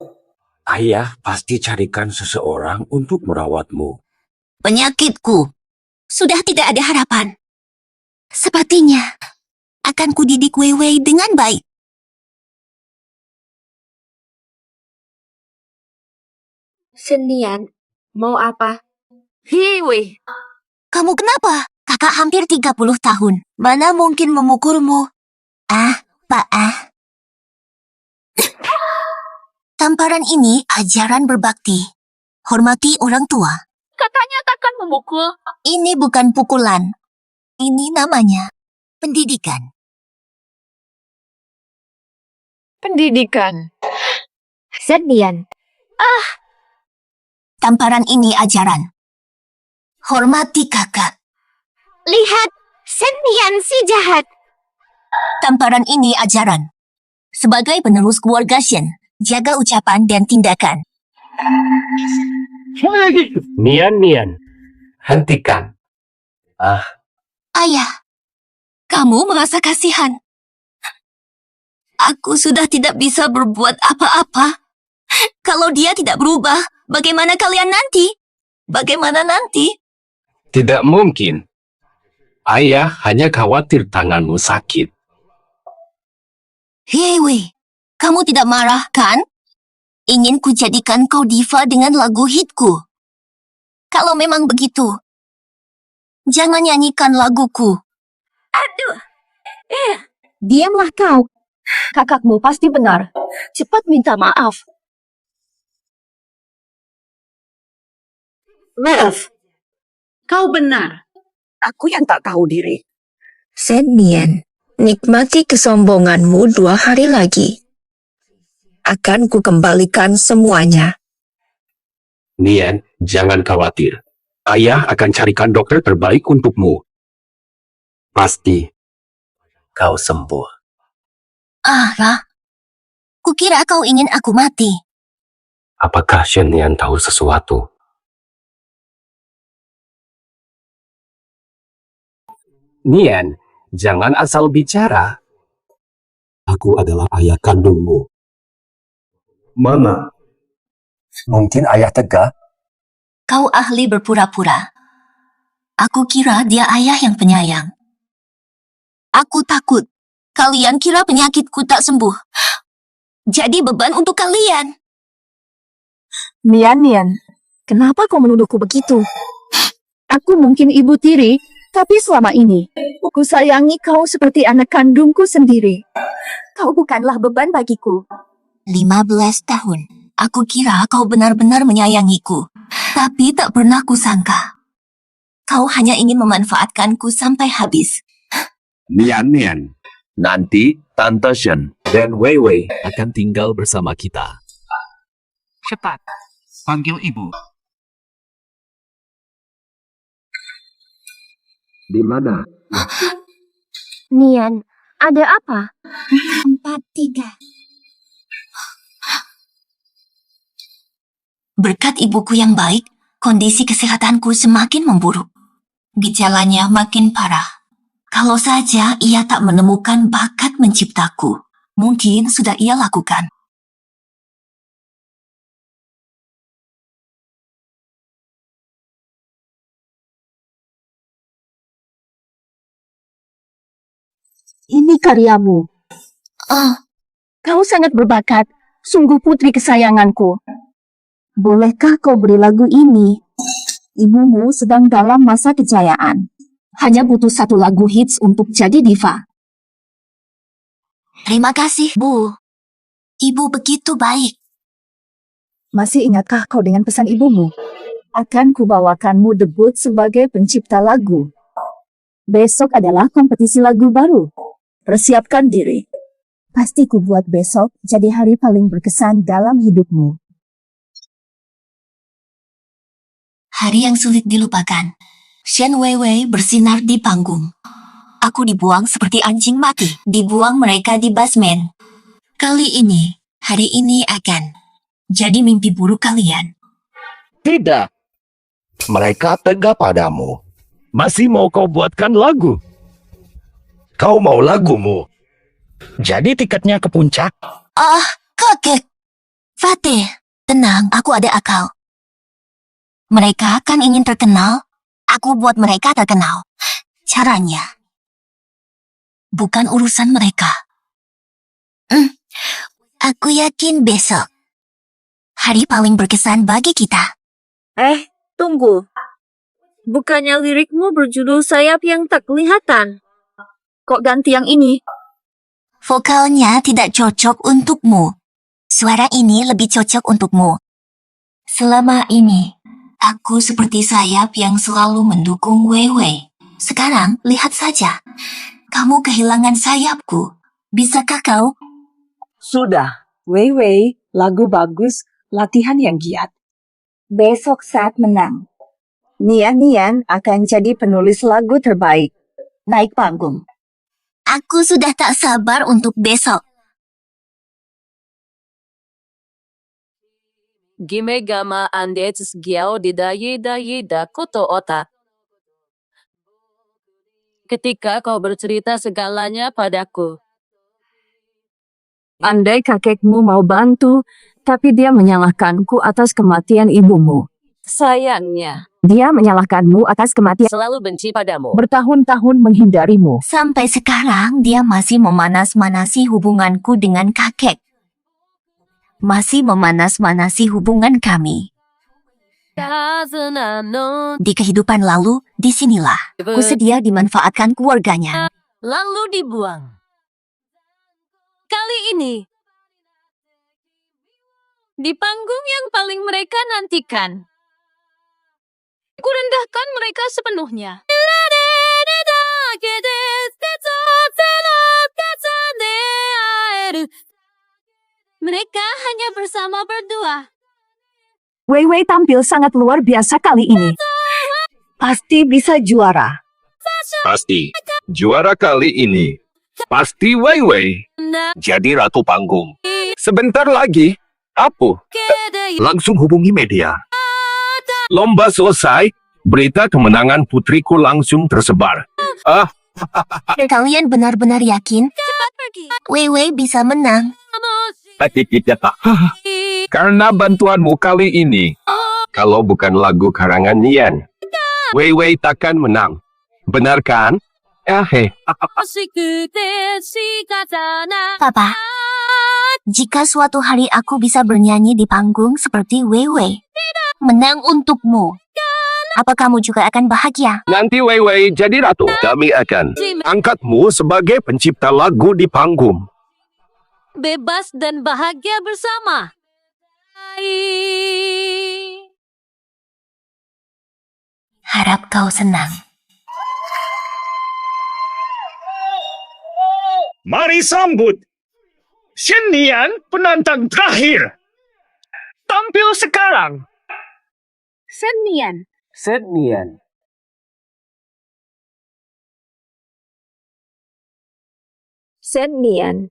Ayah pasti carikan seseorang untuk merawatmu. Penyakitku sudah tidak ada harapan. Sepertinya akan kudidik Weiwei dengan baik. Nian, mau apa? Hiwi. Kamu kenapa? Kakak hampir 30 tahun. Mana mungkin memukulmu? Pak. Tamparan ini ajaran berbakti. Hormati orang tua. Katanya takkan memukul. Ini bukan pukulan. Ini namanya pendidikan. Pendidikan. Sedian. Tamparan ini ajaran. Hormati kakak. Lihat, Sedian si jahat. Tamparan ini ajaran. Sebagai penerus keluarga Shen, jaga ucapan dan tindakan. Nian, hentikan. Ayah, kamu merasa kasihan. Aku sudah tidak bisa berbuat apa-apa. Kalau dia tidak berubah, bagaimana kalian nanti? Bagaimana nanti? Tidak mungkin. Ayah hanya khawatir tanganmu sakit. Hei, kamu tidak marah, kan? Ingin ku jadikan kau diva dengan lagu hitku. Kalau memang begitu, jangan nyanyikan laguku. Aduh. Diamlah kau. Kakakmu pasti benar. Cepat minta maaf. Maaf. Kau benar. Aku yang tak tahu diri. Sedian, nikmati kesombonganmu 2 hari lagi. Akan ku kembalikan semuanya. Nian, jangan khawatir. Ayah akan carikan dokter terbaik untukmu. Pasti kau sembuh. Ra, kukira kau ingin aku mati. Apakah Shen Nian tahu sesuatu? Nian, jangan asal bicara. Aku adalah ayah kandungmu. Mana? Mungkin ayah tegak. Kau ahli berpura-pura. Aku kira dia ayah yang penyayang. Aku takut. Kalian kira penyakitku tak sembuh. Jadi beban untuk kalian. Nian, kenapa kau menuduhku begitu? Aku mungkin ibu tiri, tapi selama ini, aku sayangi kau seperti anak kandungku sendiri. Kau bukanlah beban bagiku. 15 tahun. Aku kira kau benar-benar menyayangiku. Tapi tak pernah kusangka. Kau hanya ingin memanfaatkanku sampai habis. Nian, nanti Tante Shen dan Wei Wei akan tinggal bersama kita. Cepat, panggil ibu. Di mana? Nian, ada apa? 4-3. Berkat ibuku yang baik, kondisi kesehatanku semakin memburuk. Gejalanya makin parah. Kalau saja ia tak menemukan bakat menciptaku, mungkin sudah ia lakukan. Ini karyamu. Kau Kau sangat berbakat. Sungguh putri kesayanganku. Bolehkah kau beri lagu ini? Ibumu sedang dalam masa kejayaan. Hanya butuh 1 lagu hits untuk jadi diva. terima kasih, Bu. Ibu begitu baik. Masih ingatkah kau dengan pesan ibumu? Akan kubawakanmu debut sebagai pencipta lagu. Besok adalah kompetisi lagu baru. Persiapkan diri. Pasti kubuat besok jadi hari paling berkesan dalam hidupmu. Hari yang sulit dilupakan. Shen Weiwei bersinar di panggung. Aku dibuang seperti anjing mati. Dibuang mereka di basement. Kali ini, hari ini akan jadi mimpi buruk kalian. Tidak. Mereka tegak padamu. Masih mau kau buatkan lagu? Kau mau lagumu? Jadi tiketnya ke puncak? Kakek. Fatih, tenang, aku ada akal. Mereka kan ingin terkenal. Aku buat mereka terkenal. Caranya bukan urusan mereka. Aku yakin besok hari paling berkesan bagi kita. Tunggu. Bukannya lirikmu berjudul sayap yang tak kelihatan? Kok ganti yang ini? Vokalnya tidak cocok untukmu. Suara ini lebih cocok untukmu. Selama ini, aku seperti sayap yang selalu mendukung Weiwei. Sekarang, lihat saja. Kamu kehilangan sayapku. Bisakah kau? Sudah, Weiwei, lagu bagus, latihan yang giat. Besok saat menang, Nian akan jadi penulis lagu terbaik. Naik panggung. Aku sudah tak sabar untuk besok. Gime gama andets giao dida koto ota. Ketika kau bercerita segalanya padaku. Andai kakekmu mau bantu, tapi dia menyalahkanku atas kematian ibumu. Sayangnya, Dia menyalahkanmu atas kematian, selalu benci padamu. bertahun-tahun menghindarimu. Sampai sekarang dia masih memanas-manasi hubunganku dengan kakek. Masih memanas-manasi hubungan kami. Di kehidupan lalu, disinilah aku sedia dimanfaatkan keluarganya. Lalu dibuang. Kali ini, di panggung yang paling mereka nantikan, kurendahkan mereka sepenuhnya. Mereka hanya bersama berdua. Weiwei tampil sangat luar biasa kali ini. Pasti bisa juara. Pasti. Juara kali ini. Pasti Weiwei. Jadi ratu panggung. Sebentar lagi, apa? Langsung hubungi media. Lomba selesai, berita kemenangan putriku langsung tersebar. Kalian benar-benar yakin? Weiwei bisa menang. Karena bantuanmu kali ini. Kalau bukan lagu karangan Nian, Weiwei takkan menang. Benar kan? Papa, jika suatu hari aku bisa bernyanyi di panggung seperti Weiwei, menang untukmu, apa kamu juga akan bahagia? Nanti Weiwei jadi ratu. Kami akan angkatmu sebagai pencipta lagu di panggung. Bebas dan bahagia bersama. Harap kau senang. Mari sambut Shen Nian, penantang terakhir. Tampil sekarang. Senian. Senian. Senian.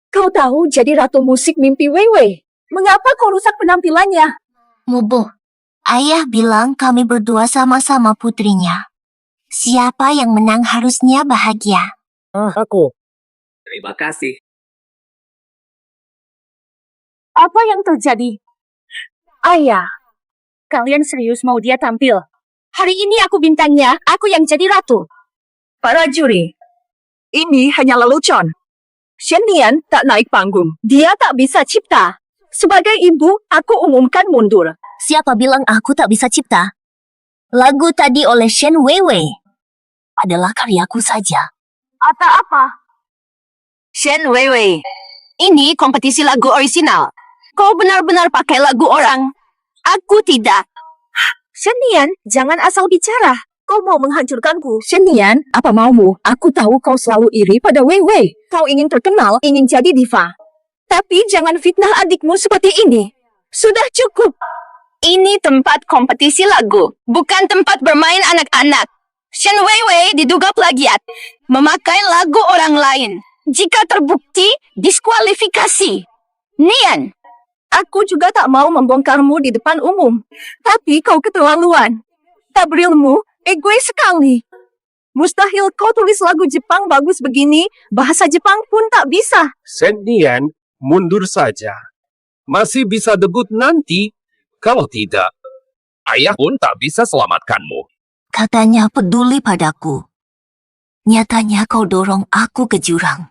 Kau tahu jadi ratu musik mimpi Weiwei. Mengapa kau rusak penampilannya? Mubuh, ayah bilang kami berdua sama-sama putrinya. Siapa yang menang harusnya bahagia. Aku. Terima kasih. Apa yang terjadi? Ayah, kalian serius mau dia tampil? Hari ini aku bintangnya, aku yang jadi ratu. Para juri, ini hanya lelucon. Shen Nian tak naik panggung. Dia tak bisa cipta. Sebagai ibu, aku umumkan mundur. Siapa bilang aku tak bisa cipta? Lagu tadi oleh Shen Weiwei adalah karyaku saja. Atau apa? Shen Weiwei, Ini kompetisi lagu orisinal. Kau benar-benar pakai lagu orang. Aku tidak. Shen Nian, jangan asal bicara. Kau mau menghancurkanku. Shen Nian, apa maumu? Aku tahu kau selalu iri pada Weiwei. Kau ingin terkenal, ingin jadi diva. Tapi jangan fitnah adikmu seperti ini. Sudah cukup. Ini tempat kompetisi lagu, bukan tempat bermain anak-anak. Shen Weiwei diduga plagiat, memakai lagu orang lain. Jika terbukti, diskualifikasi. Nian, Aku juga tak mau membongkarmu di depan umum. Tapi kau keterlaluan. Tabrilmu egois sekali. Mustahil kau tulis lagu Jepang bagus begini, bahasa Jepang pun tak bisa. Shen Nian, mundur saja. Masih bisa debut nanti. Kalau tidak, ayah pun tak bisa selamatkanmu. Katanya peduli padaku. Nyatanya kau dorong aku ke jurang.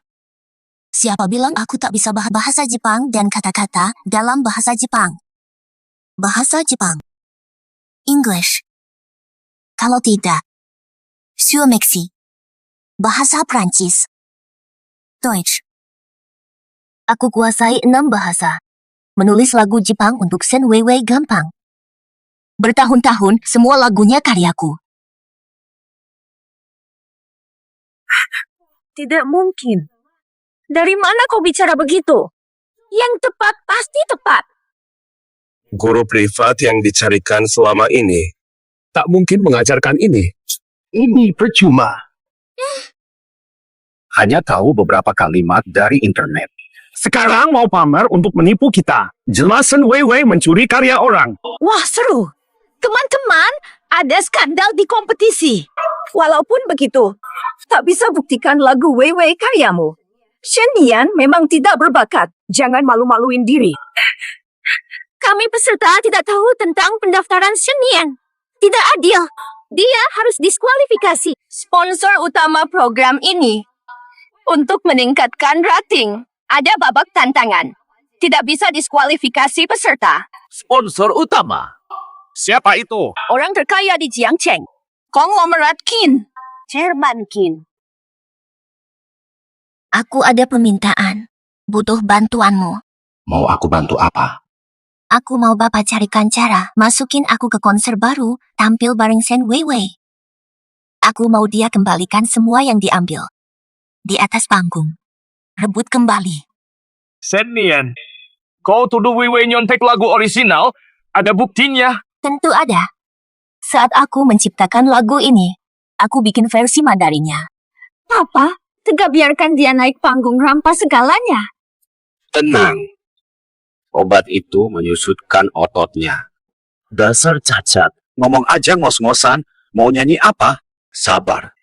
Siapa bilang aku tak bisa bahasa Jepang dan kata-kata dalam bahasa Jepang? Bahasa Jepang. English. Kalau tidak, Suomeksi. Bahasa Prancis. Deutsch. Aku kuasai 6 bahasa. Menulis lagu Jepang untuk Shen Weiwei gampang. Bertahun-tahun, semua lagunya karyaku. Tidak mungkin. Dari mana kau bicara begitu? Yang tepat pasti tepat. Guru privat yang dicarikan selama ini tak mungkin mengajarkan ini. Ini percuma. Hanya tahu beberapa kalimat dari internet. Sekarang mau pamer untuk menipu kita. Jelasan Weiwei mencuri karya orang. Wah, seru. Teman-teman, ada skandal di kompetisi. Walaupun begitu, tak bisa buktikan lagu Weiwei karyamu. Shen Nian memang tidak berbakat. Jangan malu-maluin diri. Kami peserta tidak tahu tentang pendaftaran Shen Nian. Tidak adil. Dia harus diskualifikasi. Sponsor utama program ini. Untuk meningkatkan rating, ada babak tantangan. Tidak bisa diskualifikasi peserta. Sponsor utama. Siapa itu? Orang terkaya di Jiangcheng. Konglomerat Qin. Chairman Qin. Aku ada permintaan. Butuh bantuanmu. Mau aku bantu apa? Aku mau Bapak carikan cara masukin aku ke konser baru, tampil bareng Shen Weiwei. Aku mau dia kembalikan semua yang diambil. Di atas panggung. Rebut kembali. Shen Nian. Kau tuduh Weiwei nyontek lagu orisinal? Ada buktinya? Tentu ada. Saat aku menciptakan lagu ini, aku bikin versi Mandarinya. Papa, tegak biarkan dia naik panggung rampas segalanya. Tenang. Obat itu menyusutkan ototnya. Dasar cacat. Ngomong aja ngos-ngosan. Mau nyanyi apa? Sabar.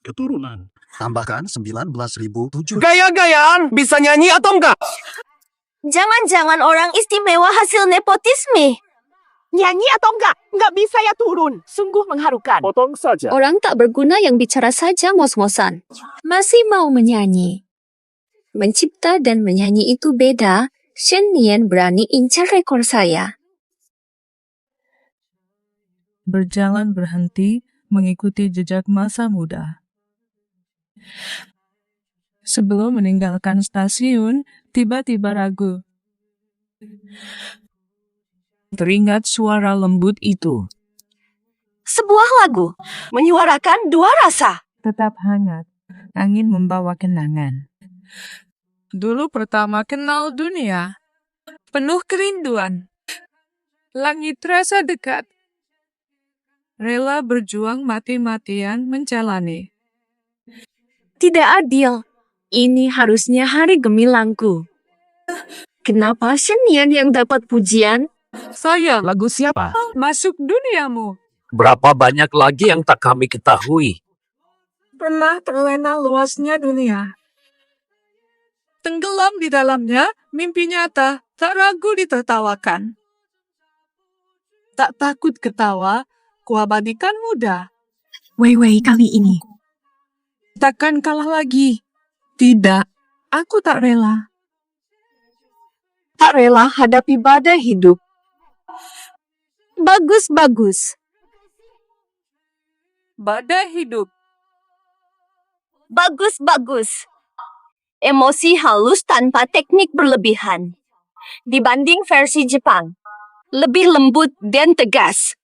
Keturunan. Tambahkan 19.007. Gaya-gayaan, bisa nyanyi atau enggak? Jangan-jangan orang istimewa hasil nepotisme. Nyanyi atau enggak? Enggak bisa ya turun. Sungguh mengharukan. Potong saja. Orang tak berguna yang bicara saja ngos-ngosan. Masih mau menyanyi. Mencipta dan menyanyi itu beda. Shen Nian berani incar rekor saya. Berjalan berhenti mengikuti jejak masa muda. Sebelum meninggalkan stasiun, tiba-tiba ragu. Teringat suara lembut itu. Sebuah lagu menyuarakan dua rasa. Tetap hangat, angin membawa kenangan. Dulu pertama kenal dunia, penuh kerinduan. Langit terasa dekat. Rela berjuang mati-matian menjalani. Tidak adil. Ini harusnya hari gemilangku. Kenapa Shen Nian yang dapat pujian? Saya Lagu siapa? masuk duniamu. Berapa banyak lagi yang tak kami ketahui? Pernah terlena luasnya dunia. Tenggelam di dalamnya, mimpi nyata, tak ragu ditertawakan. Tak takut ketawa, kuabadikan muda. Weiwei kali ini. Takkan kalah lagi. Tidak, aku tak rela. Tak rela hadapi badai hidup. Bagus-bagus. Badai hidup. Bagus-bagus. Emosi halus tanpa teknik berlebihan. Dibanding versi Jepang. Lebih lembut dan tegas.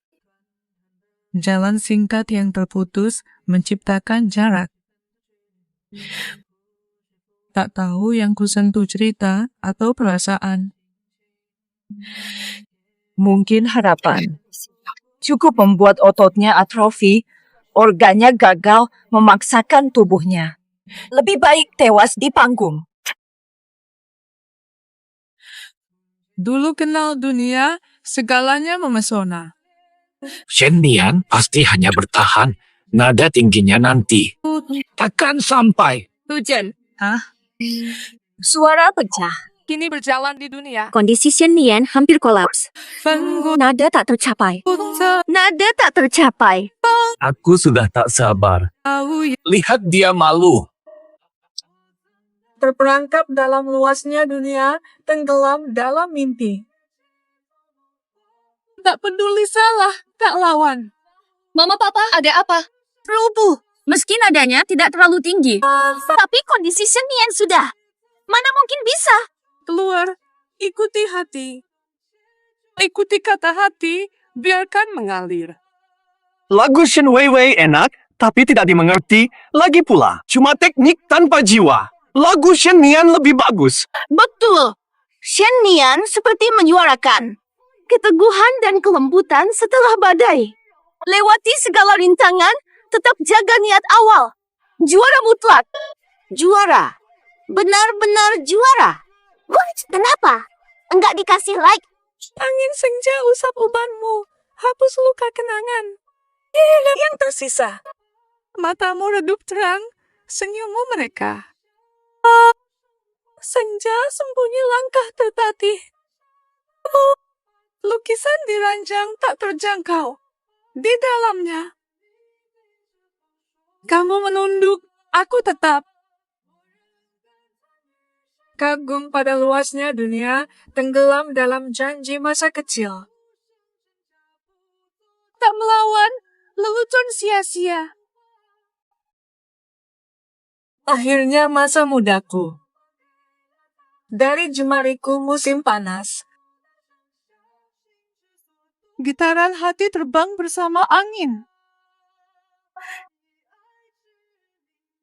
Jalan singkat yang terputus menciptakan jarak. Tak tahu yang kusentuh cerita atau perasaan. Mungkin harapan. Cukup membuat ototnya atrofi, organnya gagal memaksakan tubuhnya. Lebih baik tewas di panggung. Dulu kenal dunia, segalanya memesona. Shen Nian pasti hanya bertahan. Nada tingginya nanti. Takkan sampai. Hujan. Suara pecah. Kini berjalan di dunia. Kondisi Shen Nian hampir kolaps. Nada tak tercapai. Nada tak tercapai. Aku sudah tak sabar. Lihat dia malu. terperangkap dalam luasnya dunia, tenggelam dalam mimpi. Tak peduli salah, tak lawan. Mama, Papa, ada apa? Rubuh. Meski nadanya tidak terlalu tinggi. Tapi kondisi Shen Nian sudah. Mana mungkin bisa? Keluar, ikuti hati. Ikuti kata hati, biarkan mengalir. Lagu Shen Weiwei enak, tapi tidak dimengerti. Lagi pula, cuma teknik tanpa jiwa. Lagu Shen Nian lebih bagus. Betul. Shen Nian seperti menyuarakan keteguhan dan kelembutan setelah badai. Lewati segala rintangan, tetap jaga niat awal. Juara mutlak. Juara. Benar-benar juara. Kenapa? Enggak dikasih like? Angin senja usap ubanmu, hapus luka kenangan. Yang tersisa, matamu redup terang, senyummu mereka. Senja sembunyi langkah tertatih. Lukisan diranjang tak terjangkau. Di dalamnya, kamu menunduk, aku tetap. Kagum pada luasnya dunia, tenggelam dalam janji masa kecil. Tak melawan, lelucon sia-sia. Akhirnya masa mudaku. Dari jemariku musim panas. Gitaran hati terbang bersama angin.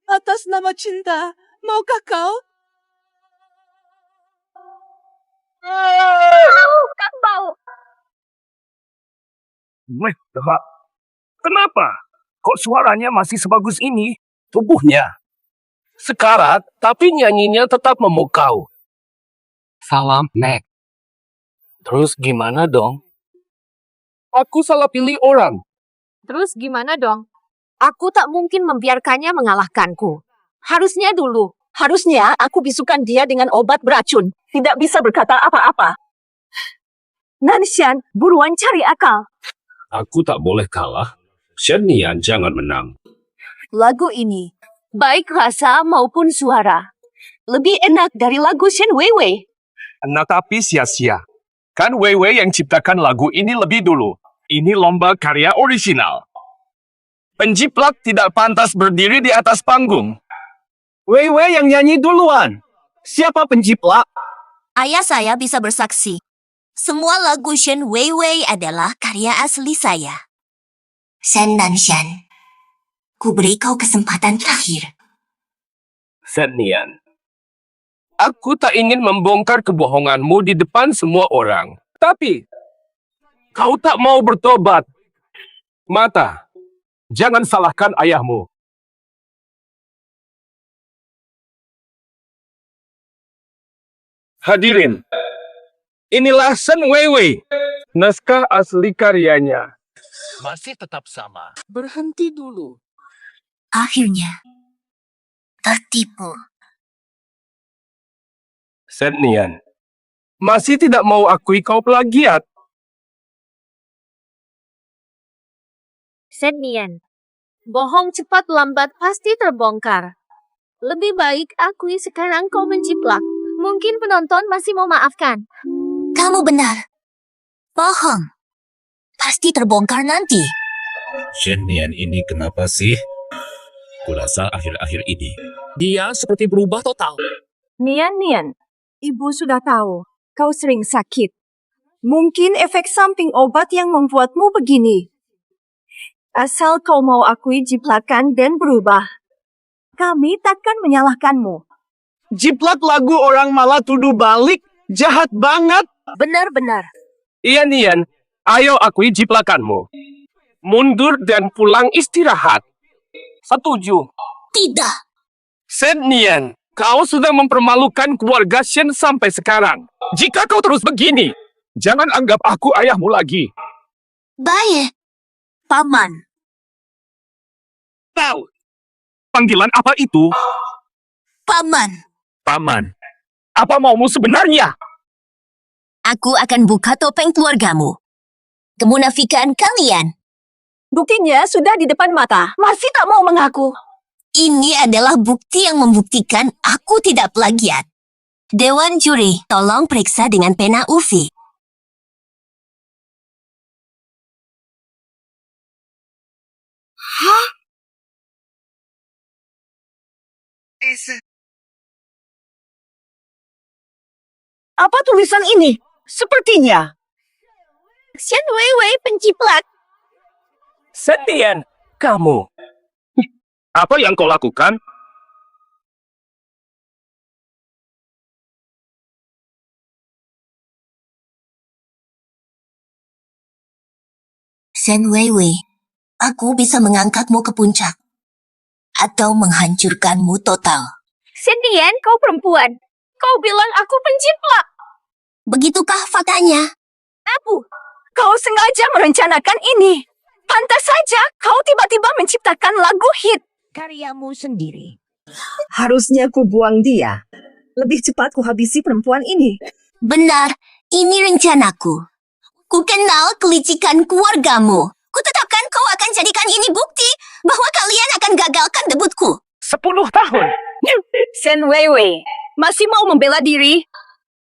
Atas nama cinta, maukah kau? Kang bau. Kenapa? Kok suaranya masih sebagus ini? Tubuhnya Sekarat, tapi nyanyinya tetap memukau. Salam, Nek. Terus gimana dong? Aku salah pilih orang. Terus gimana dong? Aku tak mungkin membiarkannya mengalahkanku. Harusnya aku bisukan dia dengan obat beracun. Tidak bisa berkata apa-apa. Nanshan, buruan cari akal. Aku tak boleh kalah. Shen Nian jangan menang. Lagu ini, baik rasa maupun suara, lebih enak dari lagu Shen Weiwei. Enak tapi sia-sia. Kan Weiwei yang ciptakan lagu ini lebih dulu. Ini lomba karya orisinal. Penjiplak tidak pantas berdiri di atas panggung. Weiwei yang nyanyi duluan. Siapa penjiplak? Ayah saya bisa bersaksi. Semua lagu Shen Weiwei adalah karya asli saya. Shen Nanshan, ku beri kau kesempatan terakhir. Shen Nian, aku tak ingin membongkar kebohonganmu di depan semua orang. Tapi, kau tak mau bertobat. Mata, jangan salahkan ayahmu. Hadirin, inilah Shen Weiwei, naskah asli karyanya. Masih tetap sama. Berhenti dulu. Akhirnya, tertipu. Shen Nian, masih tidak mau akui kau plagiat. Shen Nian, bohong cepat lambat pasti terbongkar. Lebih baik akui sekarang kau menjiplak. Mungkin penonton masih mau maafkan. Kamu benar. Bohong. Pasti terbongkar nanti. Shen Nian ini kenapa sih? Kurasa akhir-akhir ini dia seperti berubah total. Nian, ibu sudah tahu kau sering sakit. Mungkin efek samping obat yang membuatmu begini. Asal kau mau akui jiplakan dan berubah, kami takkan menyalahkanmu. Jiplak lagu orang malah tuduh balik. Jahat banget. Benar-benar. Iya Nian, ayo akui jiplakanmu. Mundur dan pulang istirahat. Setuju. Tidak. Shen Nian, kau sudah mempermalukan keluarga Shen sampai sekarang. Jika kau terus begini, jangan anggap aku ayahmu lagi. Baik. Paman. Tahu. Panggilan apa itu? Paman. Paman, apa maumu sebenarnya? Aku akan buka topeng keluargamu. Kemunafikan kalian. Buktinya sudah di depan mata. Masih tak mau mengaku. Ini adalah bukti yang membuktikan aku tidak plagiat. Dewan juri, tolong periksa dengan pena UV. Hah? Apa tulisan ini? Sepertinya. Shen Weiwei penciplak. Setian, kamu. Apa yang kau lakukan? Shen Weiwei, aku bisa mengangkatmu ke puncak. Atau menghancurkanmu total. Shen Nian, kau perempuan. Kau bilang aku penciplak. Begitukah faktanya? Apu, kau sengaja merencanakan ini. Pantas saja kau tiba-tiba menciptakan lagu hit. Karyamu sendiri. Harusnya ku buang dia. Lebih cepat ku habisi perempuan ini. Benar, ini rencanaku. Ku kenal kelicikan keluargamu. Ku tetapkan kau akan jadikan ini bukti bahwa kalian akan gagalkan debutku. 10 tahun. Shen Weiwei, masih mau membela diri?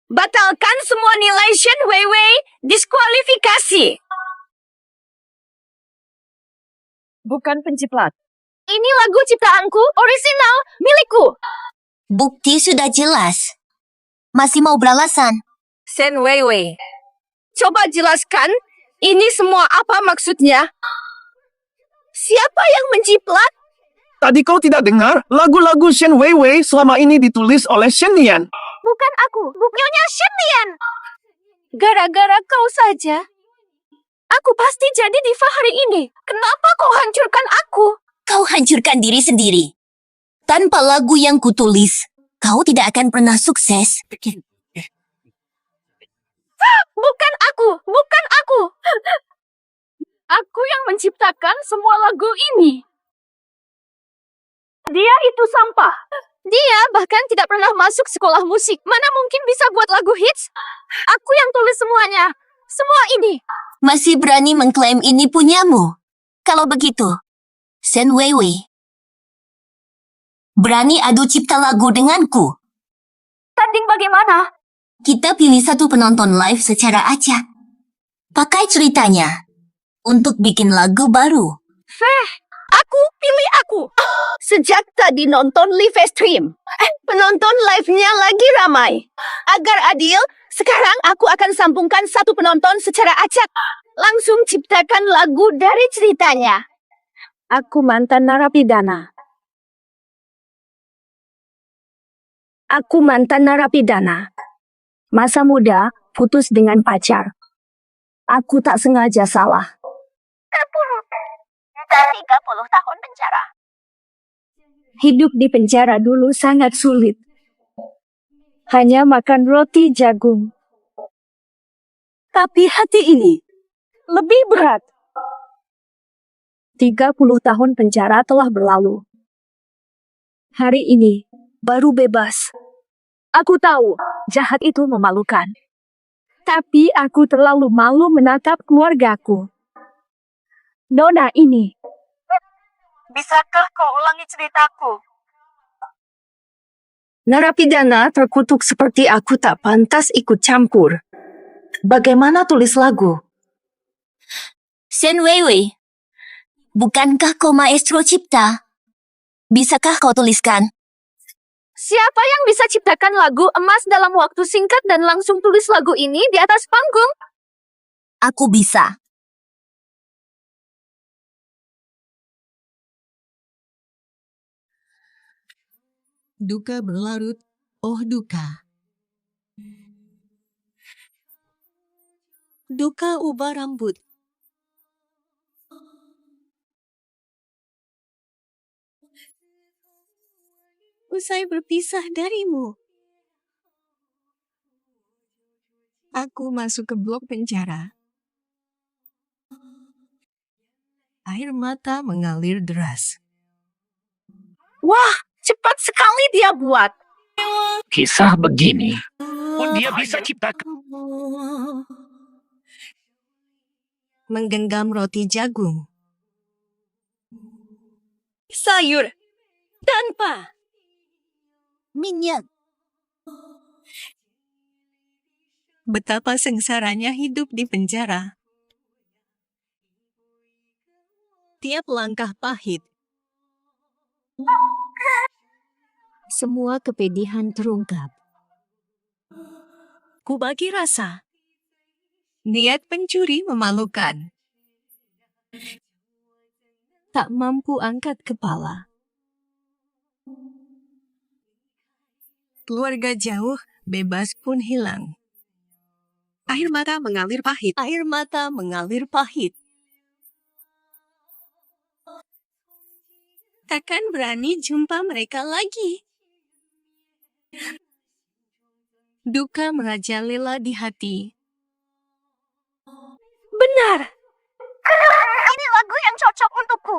Batalkan semua nilai Shen Weiwei, diskualifikasi. Bukan penciplak. Ini lagu ciptaanku, orisinal, milikku. Bukti sudah jelas. Masih mau beralasan? Shen Weiwei, coba jelaskan, ini semua apa maksudnya? Siapa yang menciplak? Tadi kau tidak dengar? Lagu-lagu Shen Weiwei selama ini ditulis oleh Shen Nian. Bukan aku, Nyonya Shen Nian. Gara-gara kau saja, aku pasti jadi diva hari ini. Kenapa kau hancurkan aku? Kau hancurkan diri sendiri. Tanpa lagu yang kutulis, kau tidak akan pernah sukses. Bukan aku, bukan aku. Aku yang menciptakan semua lagu ini. Dia itu sampah. Dia bahkan tidak pernah masuk sekolah musik. Mana mungkin bisa buat lagu hits? Aku yang tulis semuanya. Semua ini. Masih berani mengklaim ini punyamu? Kalau begitu, Shen Weiwei, berani adu cipta lagu denganku? Tanding bagaimana? Kita pilih satu penonton live secara acak. Pakai ceritanya untuk bikin lagu baru. Aku pilih aku. Sejak tadi nonton live stream, penonton live-nya lagi ramai. Agar adil, sekarang aku akan sambungkan satu penonton secara acak. Langsung ciptakan lagu dari ceritanya. Aku mantan narapidana. Aku mantan narapidana. Masa muda, putus dengan pacar. Aku tak sengaja salah. 30 tahun penjara. Hidup di penjara dulu sangat sulit. Hanya makan roti jagung. Tapi hati ini lebih berat. 30 tahun penjara telah berlalu. Hari ini baru bebas. Aku tahu jahat itu memalukan. Tapi aku terlalu malu menatap keluargaku. Nona ini. Bisakah kau ulangi ceritaku? Narapidana terkutuk seperti aku tak pantas ikut campur. Bagaimana tulis lagu? Shen Weiwei, bukankah kau maestro cipta? Bisakah kau tuliskan? Siapa yang bisa ciptakan lagu emas dalam waktu singkat dan langsung tulis lagu ini di atas panggung? Aku bisa. Duka berlarut, oh duka. Duka ubah rambut. Usai berpisah darimu. Aku masuk ke blok penjara. Air mata mengalir deras. Wah, cepat sekali dia buat. Kisah begini, pun dia bisa ciptakan. Menggenggam roti jagung. Sayur. Tanpa minyak. betapa sengsaranya hidup di penjara. Tiap langkah pahit. Semua kepedihan terungkap. Ku bagi rasa. Niat pencuri memalukan. Tak mampu angkat kepala. Keluarga jauh, bebas pun hilang. Air mata mengalir pahit. Air mata mengalir pahit. Takkan berani jumpa mereka lagi. Duka merajalela di hati. Benar. Ini lagu yang cocok untukku.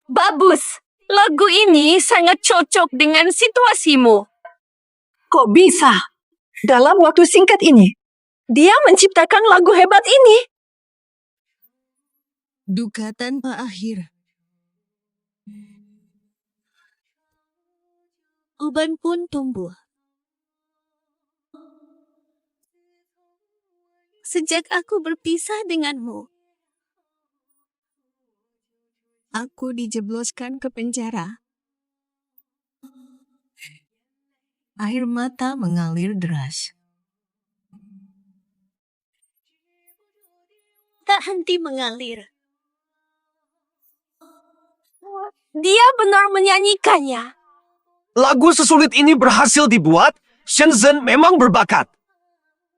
Bagus. Lagu ini sangat cocok dengan situasimu. Kok bisa? Dalam waktu singkat ini, dia menciptakan lagu hebat ini. Duka tanpa akhir. Uban pun tumbuh. Sejak aku berpisah denganmu, aku dijebloskan ke penjara. Air mata mengalir deras. Tak henti mengalir. Dia benar menyanyikannya. Lagu sesulit ini berhasil dibuat, Shenzhen memang berbakat.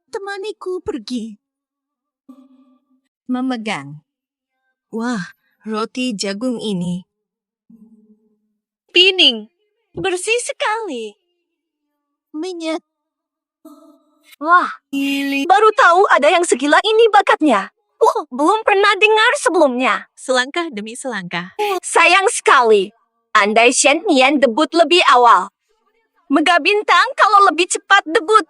Temaniku pergi. Memegang. Wah, roti jagung ini. Pining. Bersih sekali. Minyak. Wah, baru tahu ada yang segila ini bakatnya. Belum pernah dengar sebelumnya. Selangkah demi selangkah. Sayang sekali. Andai Shen Nian debut lebih awal. Mega Bintang kalau lebih cepat debut.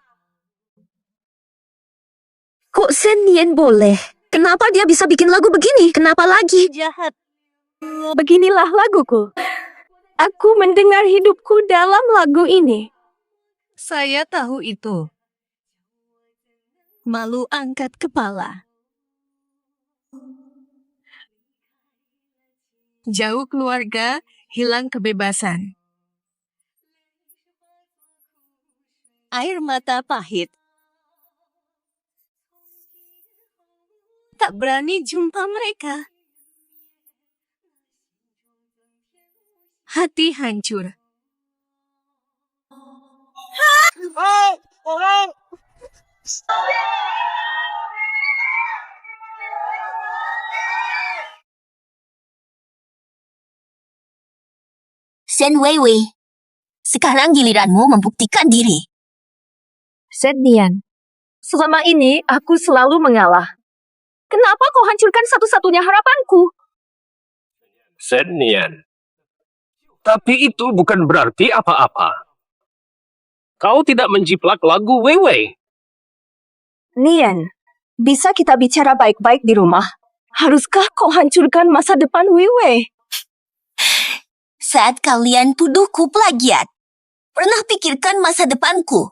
Kok Shen Nian boleh? Kenapa dia bisa bikin lagu begini? Kenapa lagi? Jahat. Beginilah laguku. Aku mendengar hidupku dalam lagu ini. Saya tahu itu. Malu angkat kepala. Jauh keluarga, hilang kebebasan. Air mata pahit. Tak berani jumpa mereka. Hati hancur. Shen Weiwei, sekarang giliranmu membuktikan diri. Shen Nian, selama ini aku selalu mengalah. Kenapa kau hancurkan satu-satunya harapanku? Shen Nian. Tapi itu bukan berarti apa-apa. Kau tidak menjiplak lagu Weiwei. Nian, bisa kita bicara baik-baik di rumah? Haruskah kau hancurkan masa depan Weiwei? Saat kalian tuduhku plagiat, pernah pikirkan masa depanku?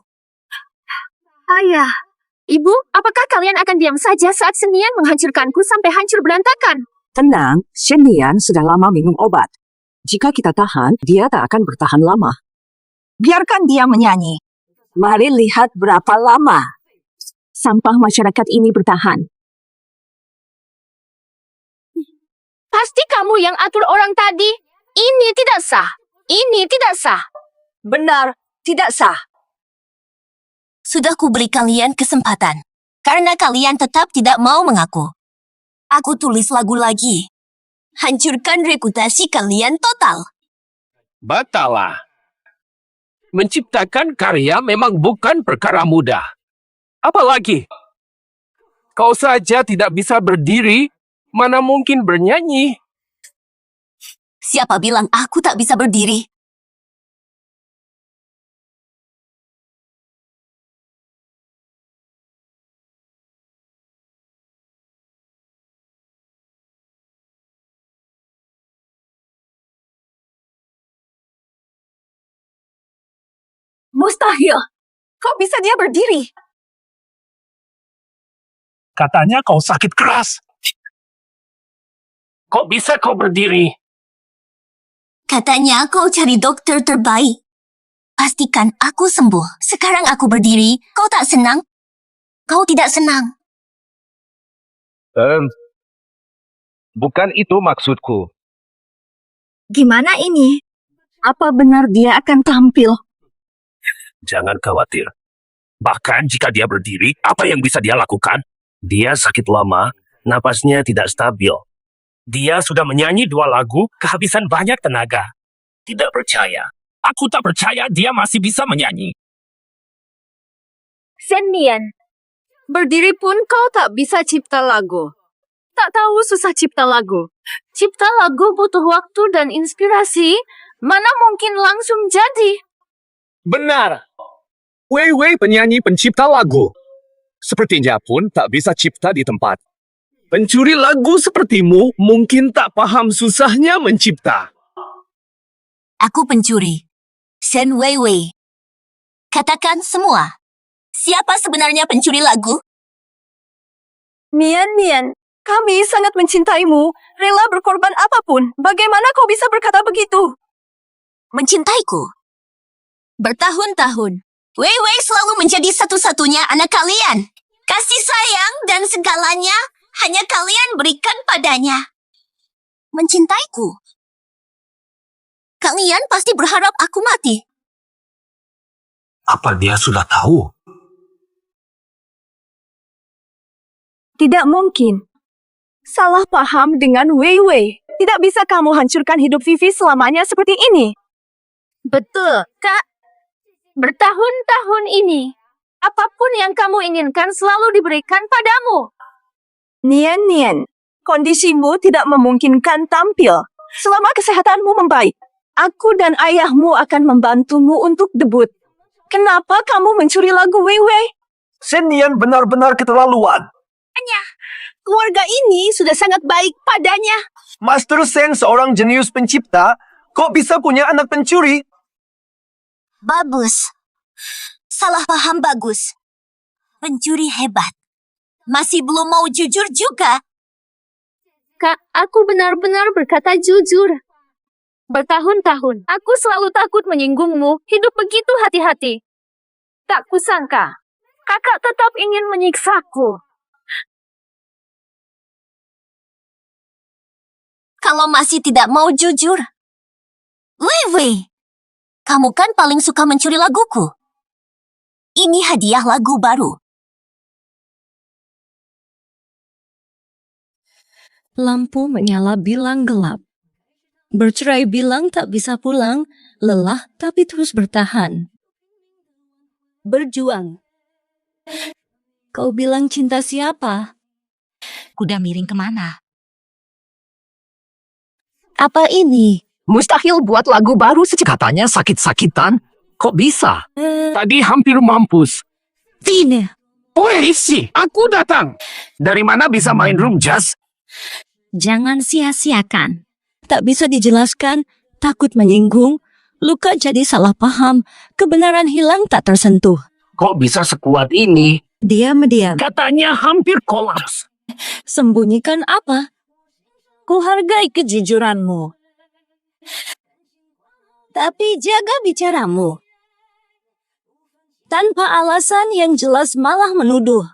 Ayah, Ibu, apakah kalian akan diam saja saat Shen Nian menghancurkanku sampai hancur berantakan? Tenang, Shen Nian sudah lama minum obat. Jika kita tahan, dia tak akan bertahan lama. Biarkan dia menyanyi. Mari lihat berapa lama sampah masyarakat ini bertahan. Pasti kamu yang atur orang tadi. Ini tidak sah. Ini tidak sah. Benar, tidak sah. Sudah kuberi kalian kesempatan, karena kalian tetap tidak mau mengaku. Aku tulis lagu lagi. Hancurkan reputasi kalian total. Batalah. Menciptakan karya memang bukan perkara mudah. Apalagi, kau saja tidak bisa berdiri, mana mungkin bernyanyi. Siapa bilang aku tak bisa berdiri? Mustahil. Kok bisa dia berdiri? Katanya kau sakit keras. Kok bisa kau berdiri? Katanya kau cari dokter terbaik. Pastikan aku sembuh. Sekarang aku berdiri. Kau tak senang? Kau tidak senang. Bukan itu maksudku. Gimana ini? Apa benar dia akan tampil? Jangan khawatir. Bahkan jika dia berdiri, apa yang bisa dia lakukan? Dia sakit lama, napasnya tidak stabil. Dia sudah menyanyi 2 lagu, kehabisan banyak tenaga. Tidak percaya. Aku tak percaya dia masih bisa menyanyi. Shen Nian, berdiri pun kau tak bisa cipta lagu. Tak tahu susah cipta lagu. Cipta lagu butuh waktu dan inspirasi, mana mungkin langsung jadi. Benar. Wei Wei penyanyi pencipta lagu. Sepertinya pun tak bisa cipta di tempat. Pencuri lagu sepertimu mungkin tak paham susahnya mencipta. Aku pencuri. Shen Wei Wei. Katakan semua. Siapa sebenarnya pencuri lagu? Nian, kami sangat mencintaimu, rela berkorban apapun. Bagaimana kau bisa berkata begitu? Mencintaiku? Bertahun-tahun, Wei Wei selalu menjadi satu-satunya anak kalian. Kasih sayang dan segalanya hanya kalian berikan padanya. Mencintaiku? Kalian pasti berharap aku mati. Apa dia sudah tahu? Tidak mungkin. Salah paham dengan Wei Wei. Tidak bisa kamu hancurkan hidup Vivi selamanya seperti ini. Betul, Kak. Bertahun-tahun ini, apapun yang kamu inginkan selalu diberikan padamu. Nian, kondisimu tidak memungkinkan tampil. Selama kesehatanmu membaik, aku dan ayahmu akan membantumu untuk debut. Kenapa kamu mencuri lagu Wei Wei? Shen Nian benar-benar keterlaluan. Keluarga ini sudah sangat baik padanya. Master Shen seorang jenius pencipta, kok bisa punya anak pencuri? Bagus. Salah paham bagus. Pencuri hebat. Masih belum mau jujur juga. Kak, aku benar-benar berkata jujur. Bertahun-tahun, aku selalu takut menyinggungmu. Hidup begitu hati-hati. Tak kusangka, kakak tetap ingin menyiksaku. Kalau masih tidak mau jujur. Wei Wei, kamu kan paling suka mencuri laguku. Ini hadiah lagu baru. Lampu menyala bilang gelap. Bercerai bilang tak bisa pulang, lelah tapi terus bertahan. Berjuang. Kau bilang cinta siapa? Kuda miring kemana? Apa ini? Mustahil buat lagu baru katanya sakit-sakitan. Kok bisa? Tadi hampir mampus. Vine. Polisi, aku datang. Dari mana bisa main room jazz? Jangan sia-siakan. Tak bisa dijelaskan, takut menyinggung, luka jadi salah paham, kebenaran hilang tak tersentuh. Kok bisa sekuat ini? Diam-diam. Katanya hampir kolaps. Sembunyikan apa? Kuhargai kejujuranmu. Tapi jaga bicaramu. Tanpa alasan yang jelas malah menuduh.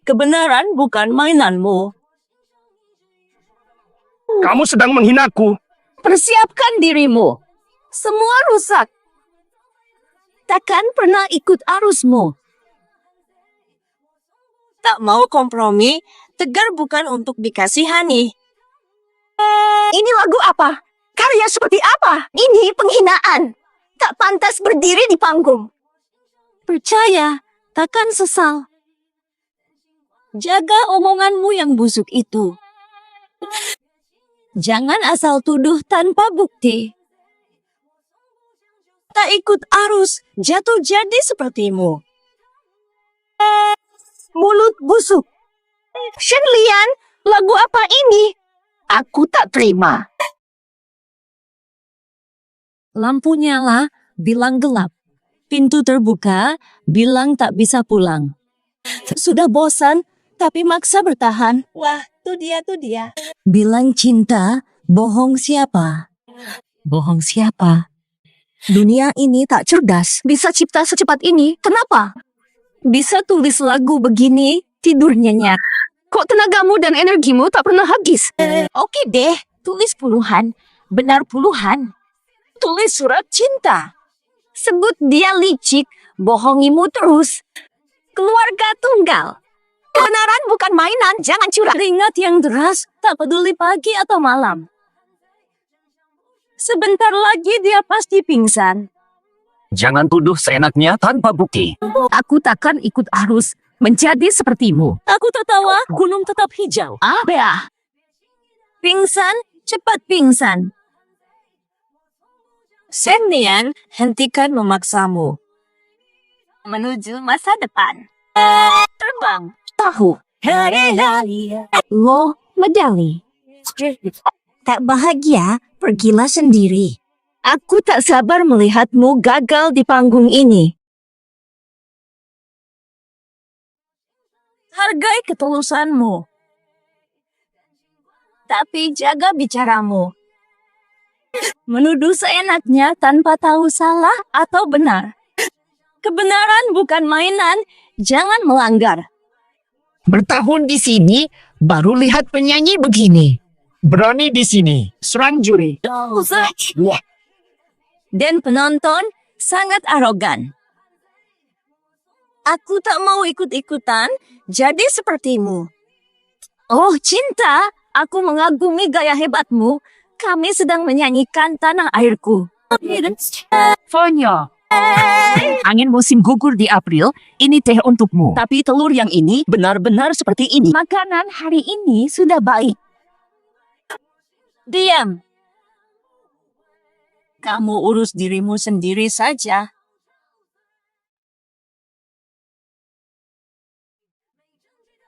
Kebenaran bukan mainanmu. Kamu sedang menghinaku. Persiapkan dirimu. Semua rusak. Takkan pernah ikut arusmu. Tak mau kompromi, tegar bukan untuk dikasihani. Ini lagu apa? Karya seperti apa? Ini penghinaan. Tak pantas berdiri di panggung. Percaya, takkan sesal. Jaga omonganmu yang busuk itu. Jangan asal tuduh tanpa bukti. Tak ikut arus, jatuh jadi sepertimu. Mulut busuk. Shen Lian, lagu apa ini? Aku tak terima. Lampu nyala, bilang gelap. Pintu terbuka, bilang tak bisa pulang. Sudah bosan, tapi maksa bertahan. Wah, tuh dia. Bilang cinta, bohong siapa? Bohong siapa? Dunia ini tak cerdas. Bisa cipta secepat ini, kenapa? Bisa tulis lagu begini, tidur nyenyak. Kok tenagamu dan energimu tak pernah habis? Oke deh, tulis puluhan. Benar puluhan. Tulis surat cinta. Sebut dia licik, bohongimu terus. Keluarga tunggal. Kebenaran bukan mainan, jangan curang. Keringat yang deras, tak peduli pagi atau malam. Sebentar lagi dia pasti pingsan. Jangan tuduh seenaknya tanpa bukti. Aku takkan ikut arus menjadi sepertimu. Aku tertawa, gunung tetap hijau. Abah. Pingsan, cepat pingsan. Senian, hentikan memaksamu. Menuju masa depan. Terbang, tahu. Lo, medali. Tak bahagia, pergilah sendiri. Aku tak sabar melihatmu gagal di panggung ini. Hargai ketulusanmu. Tapi jaga bicaramu. Menuduh seenaknya tanpa tahu salah atau benar. Kebenaran bukan mainan, jangan melanggar. Bertahun di sini, baru lihat penyanyi begini. Berani di sini, serang juri. Wah. Dan penonton sangat arogan. Aku tak mau ikut-ikutan jadi sepertimu. Oh cinta, aku mengagumi gaya hebatmu. Kami sedang menyanyikan tanah airku. Fonya. Angin musim gugur di April, ini teh untukmu. Tapi telur yang ini benar-benar seperti ini. Makanan hari ini sudah baik. Diam. Kamu urus dirimu sendiri saja.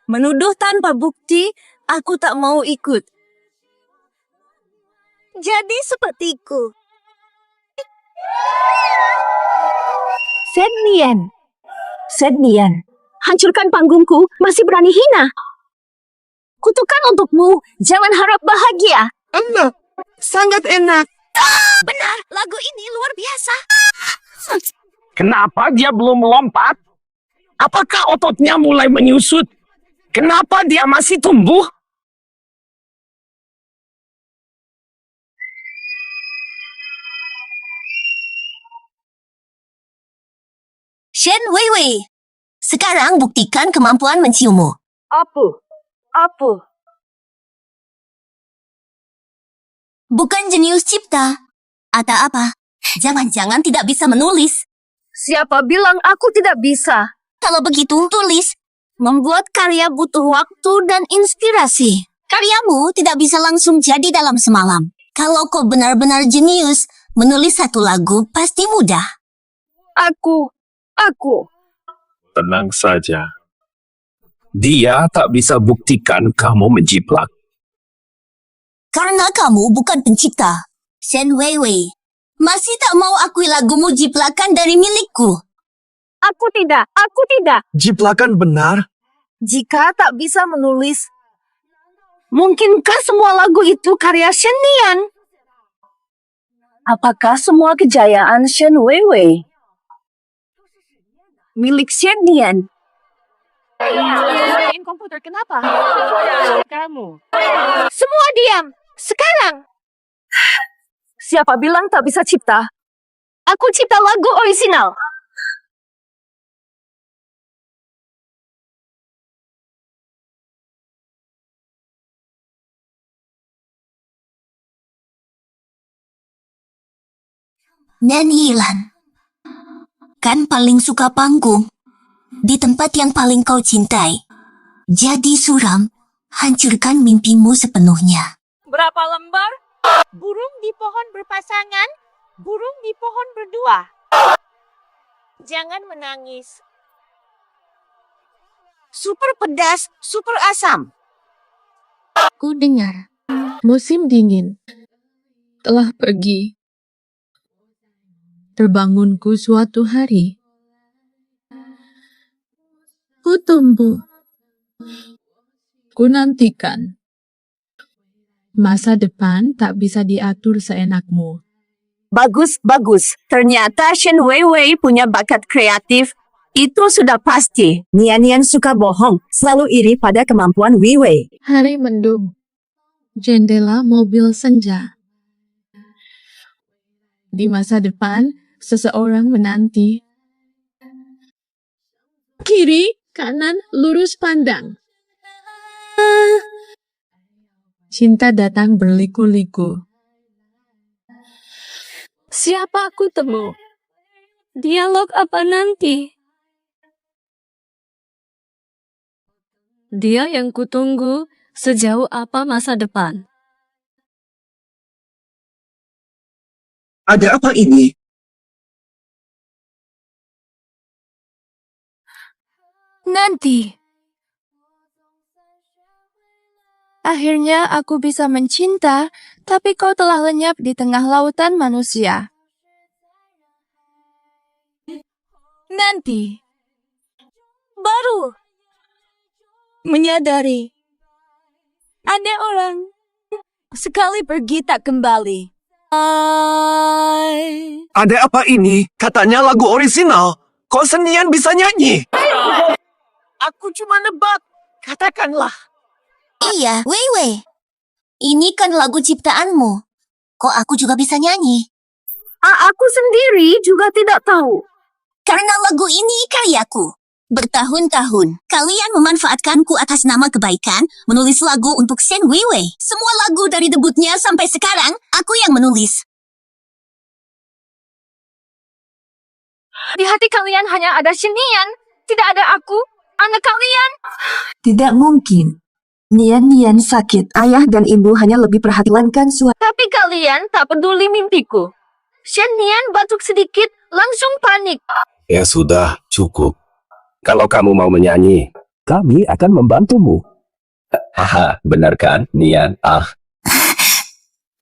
Menuduh tanpa bukti, aku tak mau ikut. Jadi sepertiku. Sednian, hancurkan panggungku, masih berani hina. Kutukan untukmu, jangan harap bahagia. Enak, sangat enak. Benar, lagu ini luar biasa. Kenapa dia belum melompat? Apakah ototnya mulai menyusut? Kenapa dia masih tumbuh? Shen Weiwei, sekarang buktikan kemampuan menciummu. Apa? Bukan jenius cipta. Atau apa? Jangan-jangan tidak bisa menulis. Siapa bilang aku tidak bisa? Kalau begitu, tulis. Membuat karya butuh waktu dan inspirasi. Karyamu tidak bisa langsung jadi dalam semalam. Kalau kau benar-benar jenius, menulis satu lagu pasti mudah. Aku. Tenang saja. Dia tak bisa buktikan kamu menjiplak. Karena kamu bukan pencipta. Shen Weiwei, masih tak mau akui lagumu jiplakan dari milikku. Aku tidak. Jiplakan benar. Jika tak bisa menulis, mungkinkah semua lagu itu karya Shen Nian? Apakah semua kejayaan Shen Weiwei milik Shen Nian? Komputer kenapa? Kamu. Semua diam. Sekarang. Siapa bilang tak bisa cipta? Aku cipta lagu orisinal. Nyanyi Ilan. Kan paling suka panggung. Di tempat yang paling kau cintai. Jadi suram, hancurkan mimpimu sepenuhnya. Berapa lembar? Burung di pohon berpasangan, burung di pohon berdua. Jangan menangis. Super pedas, super asam. Aku dengar musim dingin telah pergi. terbangunku suatu hari. Ku tumbuh. Ku nantikan. Masa depan tak bisa diatur seenakmu. Bagus, bagus. Ternyata Shen Weiwei punya bakat kreatif. Itu sudah pasti. Nian suka bohong, selalu iri pada kemampuan Weiwei. Hari mendung. Jendela mobil senja. Di masa depan, seseorang menanti. Kiri, kanan, lurus pandang. Cinta datang berliku-liku. Siapa aku temu? Dialog apa nanti? Dia yang kutunggu, sejauh apa masa depan? Ada apa ini? Nanti. Akhirnya aku bisa mencinta, tapi kau telah lenyap di tengah lautan manusia. Nanti. Baru. Menyadari. Ada orang. Sekali pergi tak kembali. Ada apa ini? Katanya lagu orisinal. Kok senian bisa nyanyi? Aku cuma nebak. Katakanlah. Iya, Weiwei. Ini kan lagu ciptaanmu. Kok aku juga bisa nyanyi? Aku sendiri juga tidak tahu. Karena lagu ini karyaku. Bertahun-tahun, kalian memanfaatkanku atas nama kebaikan, menulis lagu untuk Shen Weiwei. Semua lagu dari debutnya sampai sekarang, aku yang menulis. Di hati kalian hanya ada Shenian. Tidak ada aku, anak kalian. Tidak mungkin. Nian sakit. Ayah dan ibu hanya lebih perhatikan suara. Tapi kalian tak peduli mimpiku. Shenian batuk sedikit, langsung panik. Ya sudah, cukup. Kalau kamu mau menyanyi, kami akan membantumu. Haha, benar kan, Nian?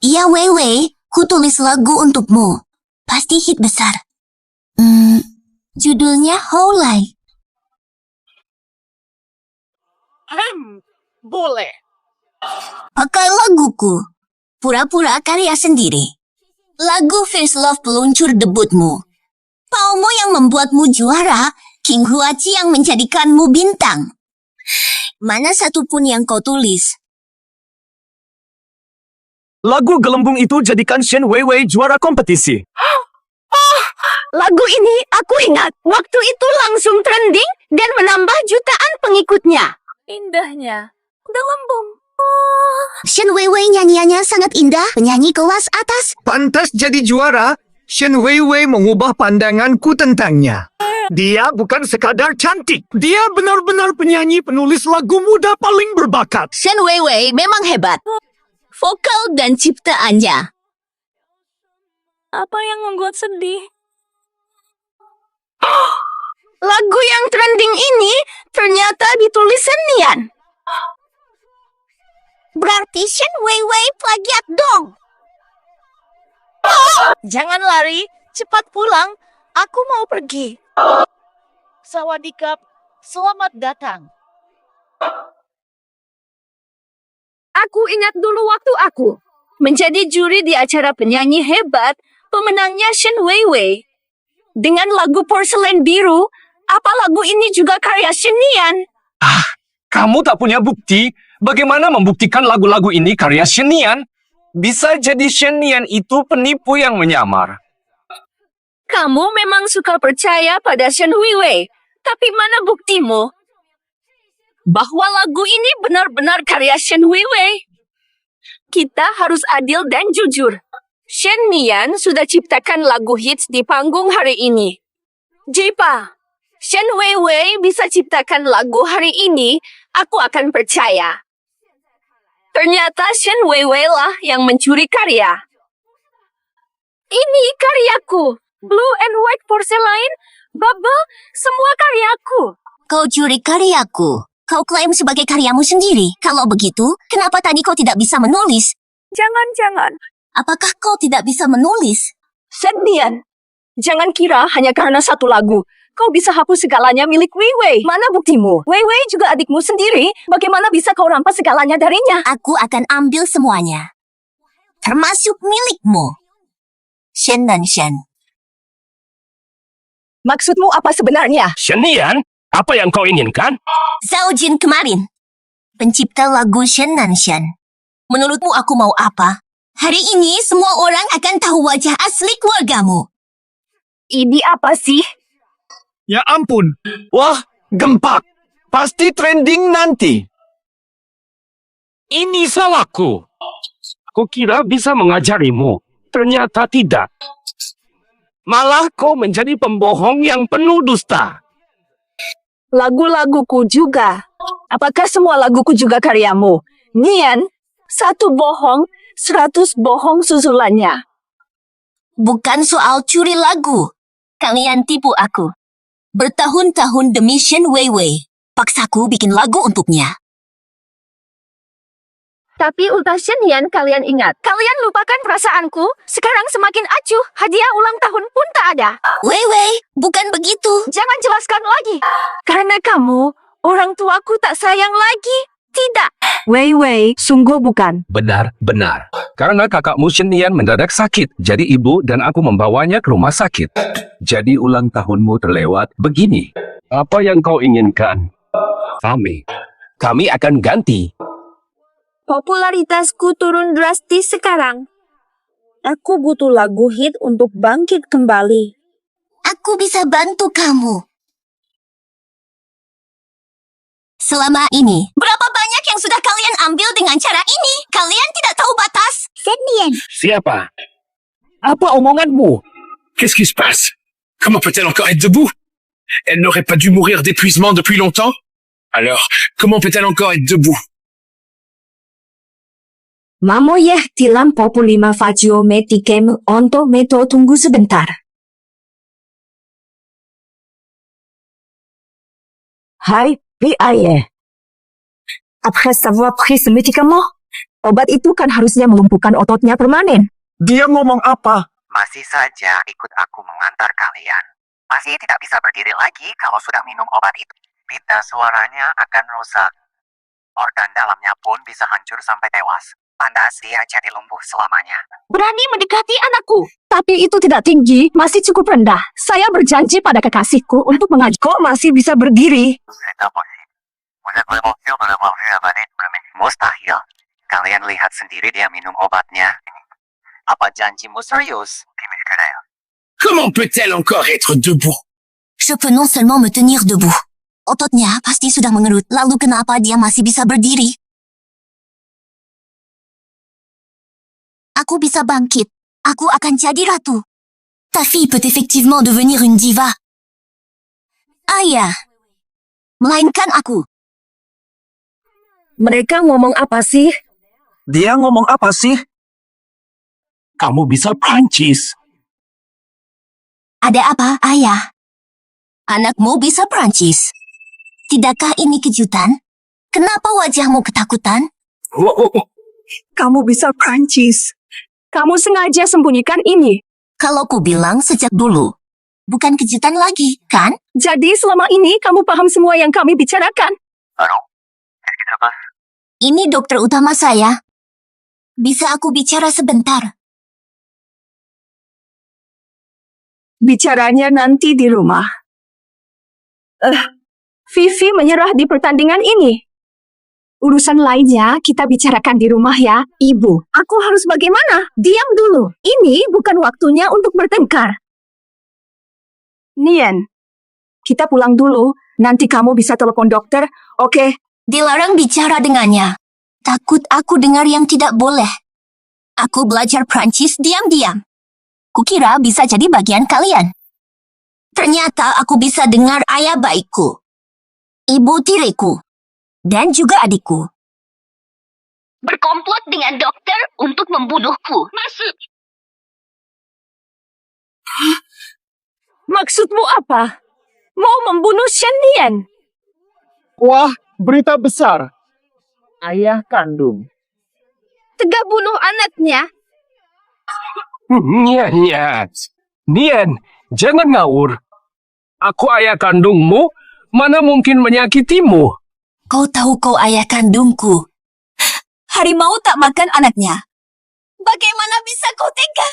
Iya, Weiwei, ku tulis lagu untukmu. Pasti hit besar. Judulnya Houlai. Boleh. Pakai laguku. Pura-pura karya sendiri. Lagu First Love peluncur debutmu. Paumu yang membuatmu juara, King Huachi yang menjadikanmu bintang. Mana satupun yang kau tulis? Lagu Gelembung itu jadikan Shen Weiwei juara kompetisi. Lagu ini aku ingat. Waktu itu langsung trending dan menambah jutaan pengikutnya. Indahnya. Gelembung. Shen Weiwei nyanyiannya sangat indah, penyanyi kelas atas. Pantas jadi juara, Shen Weiwei mengubah pandanganku tentangnya. Dia bukan sekadar cantik. Dia benar-benar penyanyi penulis lagu muda paling berbakat. Shen Weiwei memang hebat. Vokal dan ciptaannya. Apa yang membuat sedih? Lagu yang trending ini ternyata ditulis Nian. Berarti Shen Weiwei plagiat dong. Jangan lari, cepat pulang. Aku mau pergi. Sawadikap, selamat datang. Aku ingat dulu waktu aku menjadi juri di acara penyanyi hebat, pemenangnya Shen Weiwei. Dengan lagu Porselen Biru, apa lagu ini juga karya Shenian? Kamu tak punya bukti? Bagaimana membuktikan lagu-lagu ini karya Shenian? Bisa jadi Shenian itu penipu yang menyamar. Kamu memang suka percaya pada Shen Weiwei, tapi mana buktimu? Bahwa lagu ini benar-benar karya Shen Weiwei. Kita harus adil dan jujur. Shenian sudah ciptakan lagu hits di panggung hari ini. Jika Shen Weiwei bisa ciptakan lagu hari ini, aku akan percaya. Ternyata Shen Weiwei lah yang mencuri karya. Ini karyaku. Blue and White Porcelain, Bubble, semua karyaku. Kau curi karyaku. Kau klaim sebagai karyamu sendiri. Kalau begitu, kenapa tadi kau tidak bisa menulis? Jangan. Apakah kau tidak bisa menulis? Shenian, Jangan kira hanya karena satu lagu, kau bisa hapus segalanya milik Wei Wei. Mana buktimu? Wei Wei juga adikmu sendiri. Bagaimana bisa kau rampas segalanya darinya? Aku akan ambil semuanya. Termasuk milikmu. Shen Nanshan. Maksudmu apa sebenarnya? Shen Nian, apa yang kau inginkan? Zhao Jin kemarin. Pencipta lagu Shen Nanshan. Menurutmu aku mau apa? Hari ini semua orang akan tahu wajah asli keluargamu. Ini apa sih? Ya ampun. Wah, gempak. Pasti trending nanti. Ini salahku. Aku kira bisa mengajarimu. Ternyata tidak. Malah kau menjadi pembohong yang penuh dusta. Lagu-laguku juga. Apakah semua laguku juga karyamu? Nian, 1 bohong, 100 bohong susulannya. Bukan soal curi lagu. Kalian tipu aku. Bertahun-tahun demi Shen Weiwei. Paksaku bikin lagu untuknya. Tapi ultah Shen Yan, kalian ingat. Kalian lupakan perasaanku. Sekarang semakin acuh. Hadiah ulang tahun pun tak ada. Weiwei, bukan begitu. Jangan jelaskan lagi. Karena kamu, orang tuaku tak sayang lagi. Tidak. Wei Wei, sungguh bukan. Benar. Karena kakakmu Shen Nian mendadak sakit, jadi ibu dan aku membawanya ke rumah sakit. Jadi ulang tahunmu terlewat begini. Apa yang kau inginkan? Kami akan ganti. Popularitasku turun drastis sekarang. Aku butuh lagu hit untuk bangkit kembali. Aku bisa bantu kamu. Selama ini, berapa banyak yang sudah kalian ambil dengan cara ini? Kalian tidak tahu batas. Shen Nian. Siapa? Apa omonganmu? Qu'est-ce qui se passe? Comment peut-elle encore être debout? Elle n'aurait pas dû mourir d'épuisement depuis longtemps? Alors, comment peut-elle encore être debout? Mamoyeh tilam populima facio metikem onto meto tunggu sebentar. Hai, Aye. Après avoir pris ce médicament, obat itu kan harusnya melumpuhkan ototnya permanen. Dia ngomong apa? Masih saja ikut aku mengantar kalian. Masih tidak bisa berdiri lagi kalau sudah minum obat itu. Pita suaranya akan rusak. Organ dalamnya pun bisa hancur sampai tewas. Pantas dia jadi lumpuh selamanya. Berani mendekati anakku. Tapi itu tidak tinggi, masih cukup rendah. Saya berjanji pada kekasihku untuk mengaji. Kok masih bisa berdiri? Mustahil. Kalian lihat sendiri dia minum obatnya. Apa janjimu serius? Comment peut-elle encore être debout? Je peux non seulement me tenir debout. Ototnya pasti sudah mengerut. Lalu kenapa dia masih bisa berdiri? Aku bisa bangkit. Aku akan jadi ratu. Ta fille peut effectivement devenir une diva. Ayah. Melainkan aku. Mereka ngomong apa sih? Dia ngomong apa sih? Kamu bisa Prancis. Ada apa, Ayah? Anakmu bisa Prancis. Tidakkah ini kejutan? Kenapa wajahmu ketakutan? Kamu bisa Prancis. Kamu sengaja sembunyikan ini. Kalau ku bilang sejak dulu, bukan kejutan lagi, kan? Jadi selama ini kamu paham semua yang kami bicarakan. Ini dokter utama saya. Bisa aku bicara sebentar? Bicaranya nanti di rumah. Vivi menyerah di pertandingan ini. Urusan lainnya kita bicarakan di rumah ya, Ibu. Aku harus bagaimana? Diam dulu. Ini bukan waktunya untuk bertengkar. Nian, kita pulang dulu. Nanti kamu bisa telepon dokter, oke? Dilarang bicara dengannya. Takut aku dengar yang tidak boleh. Aku belajar Prancis diam-diam. Kukira bisa jadi bagian kalian. Ternyata aku bisa dengar ayah baikku, ibu tiriku, dan juga adikku. Berkomplot dengan dokter untuk membunuhku. Masuk. Maksudmu apa? Mau membunuh Shen Nian? Wah, berita besar. Ayah kandung. Tegak bunuh anaknya. Nian, Jangan ngawur. Aku ayah kandungmu, mana mungkin menyakitimu. Kau tahu kau ayah kandungku. Harimau tak makan anaknya. Bagaimana bisa kau tega?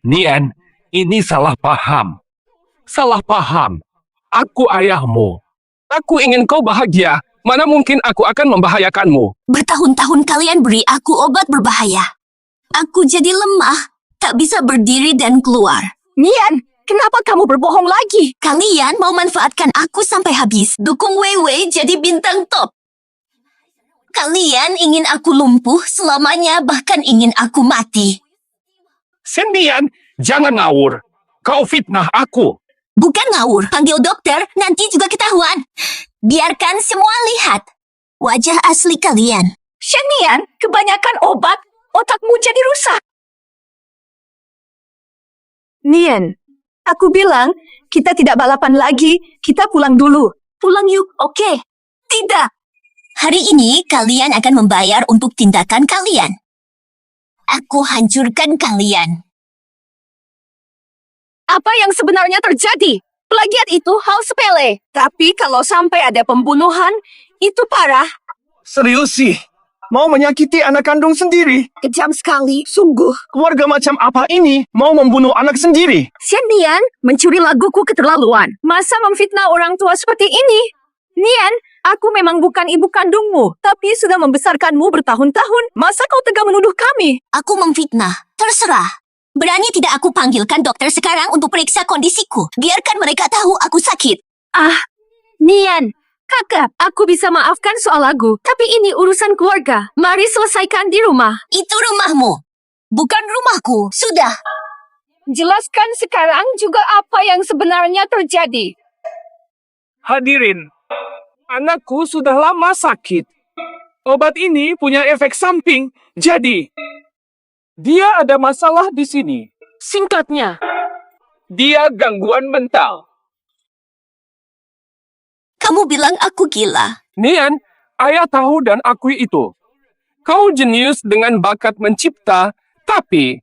Nian, ini salah paham. Salah paham. Aku ayahmu. Aku ingin kau bahagia. Mana mungkin aku akan membahayakanmu. Bertahun-tahun kalian beri aku obat berbahaya. Aku jadi lemah, tak bisa berdiri dan keluar. Nian, kenapa kamu berbohong lagi? Kalian mau manfaatkan aku sampai habis. Dukung Weiwei jadi bintang top. Kalian ingin aku lumpuh selamanya, bahkan ingin aku mati. Nian, jangan ngawur. Kau fitnah aku. Bukan ngawur, panggil dokter, nanti juga ketahuan. Biarkan semua lihat wajah asli kalian. Nian, kebanyakan obat, otakmu jadi rusak. Nian, aku bilang kita tidak balapan lagi, kita pulang dulu. Pulang yuk, oke? Tidak. Hari ini kalian akan membayar untuk tindakan kalian. Aku hancurkan kalian. Apa yang sebenarnya terjadi? Plagiat itu hal sepele. Tapi kalau sampai ada pembunuhan, itu parah. Serius sih? Mau menyakiti anak kandung sendiri? Kejam sekali, sungguh. Keluarga macam apa ini mau membunuh anak sendiri? Nian, mencuri laguku keterlaluan. Masa memfitnah orang tua seperti ini? Nian, aku memang bukan ibu kandungmu, tapi sudah membesarkanmu bertahun-tahun. Masa kau tega menuduh kami? Aku memfitnah, terserah. Berani tidak aku panggilkan dokter sekarang untuk periksa kondisiku. Biarkan mereka tahu aku sakit. Nian, kakak, aku bisa maafkan soal lagu, tapi ini urusan keluarga. Mari selesaikan di rumah. Itu rumahmu, bukan rumahku. Sudah. Jelaskan sekarang juga apa yang sebenarnya terjadi. Hadirin, anakku sudah lama sakit. Obat ini punya efek samping, jadi dia ada masalah di sini. Singkatnya, dia gangguan mental. Kamu bilang aku gila. Nian, ayah tahu dan akui itu. Kau jenius dengan bakat mencipta, tapi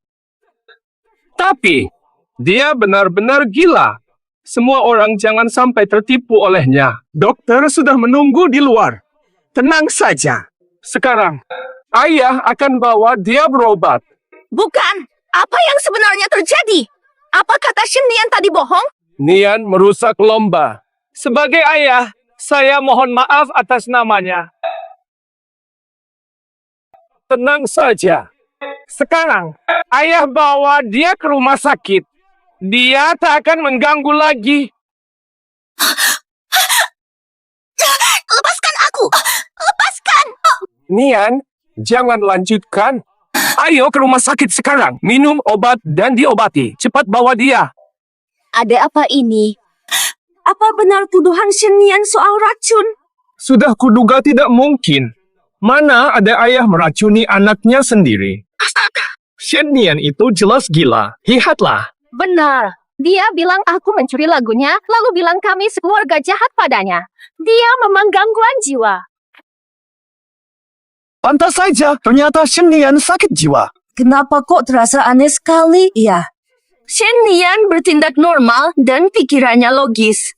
dia benar-benar gila. Semua orang jangan sampai tertipu olehnya. Dokter sudah menunggu di luar. Tenang saja. Sekarang, ayah akan bawa dia berobat. bukan. Apa yang sebenarnya terjadi? Apa kata Nian tadi bohong? Nian merusak lomba. Sebagai ayah, saya mohon maaf atas namanya. Tenang saja. Sekarang, ayah bawa dia ke rumah sakit. Dia tak akan mengganggu lagi. Lepaskan aku! Lepaskan! Nian, jangan lanjutkan. Ayo ke rumah sakit sekarang. Minum obat dan diobati. Cepat bawa dia. Ada apa ini? Apa benar tuduhan Nian soal racun? Sudah kuduga tidak mungkin. Mana ada ayah meracuni anaknya sendiri? Astaga! Nian itu jelas gila. Lihatlah. Benar. Dia bilang aku mencuri lagunya, lalu bilang kami sekeluarga jahat padanya. Dia memang gangguan jiwa. Pantas saja, ternyata Nian sakit jiwa. Kenapa kok terasa aneh sekali? Iya. Nian bertindak normal dan pikirannya logis.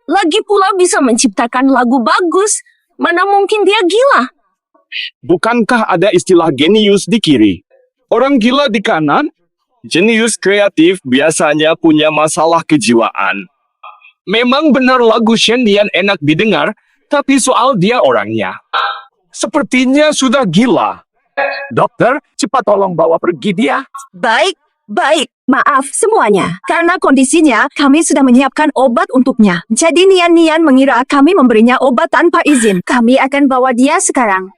Lagi pula bisa menciptakan lagu bagus. Mana mungkin dia gila? Bukankah ada istilah genius di kiri? Orang gila di kanan? Jenius kreatif biasanya punya masalah kejiwaan. Memang benar lagu Nian enak didengar, tapi soal dia orangnya. Sepertinya sudah gila. Dokter, cepat tolong bawa pergi dia. Baik. Maaf semuanya. Karena kondisinya, kami sudah menyiapkan obat untuknya. Jadi Nian mengira kami memberinya obat tanpa izin. Kami akan bawa dia sekarang.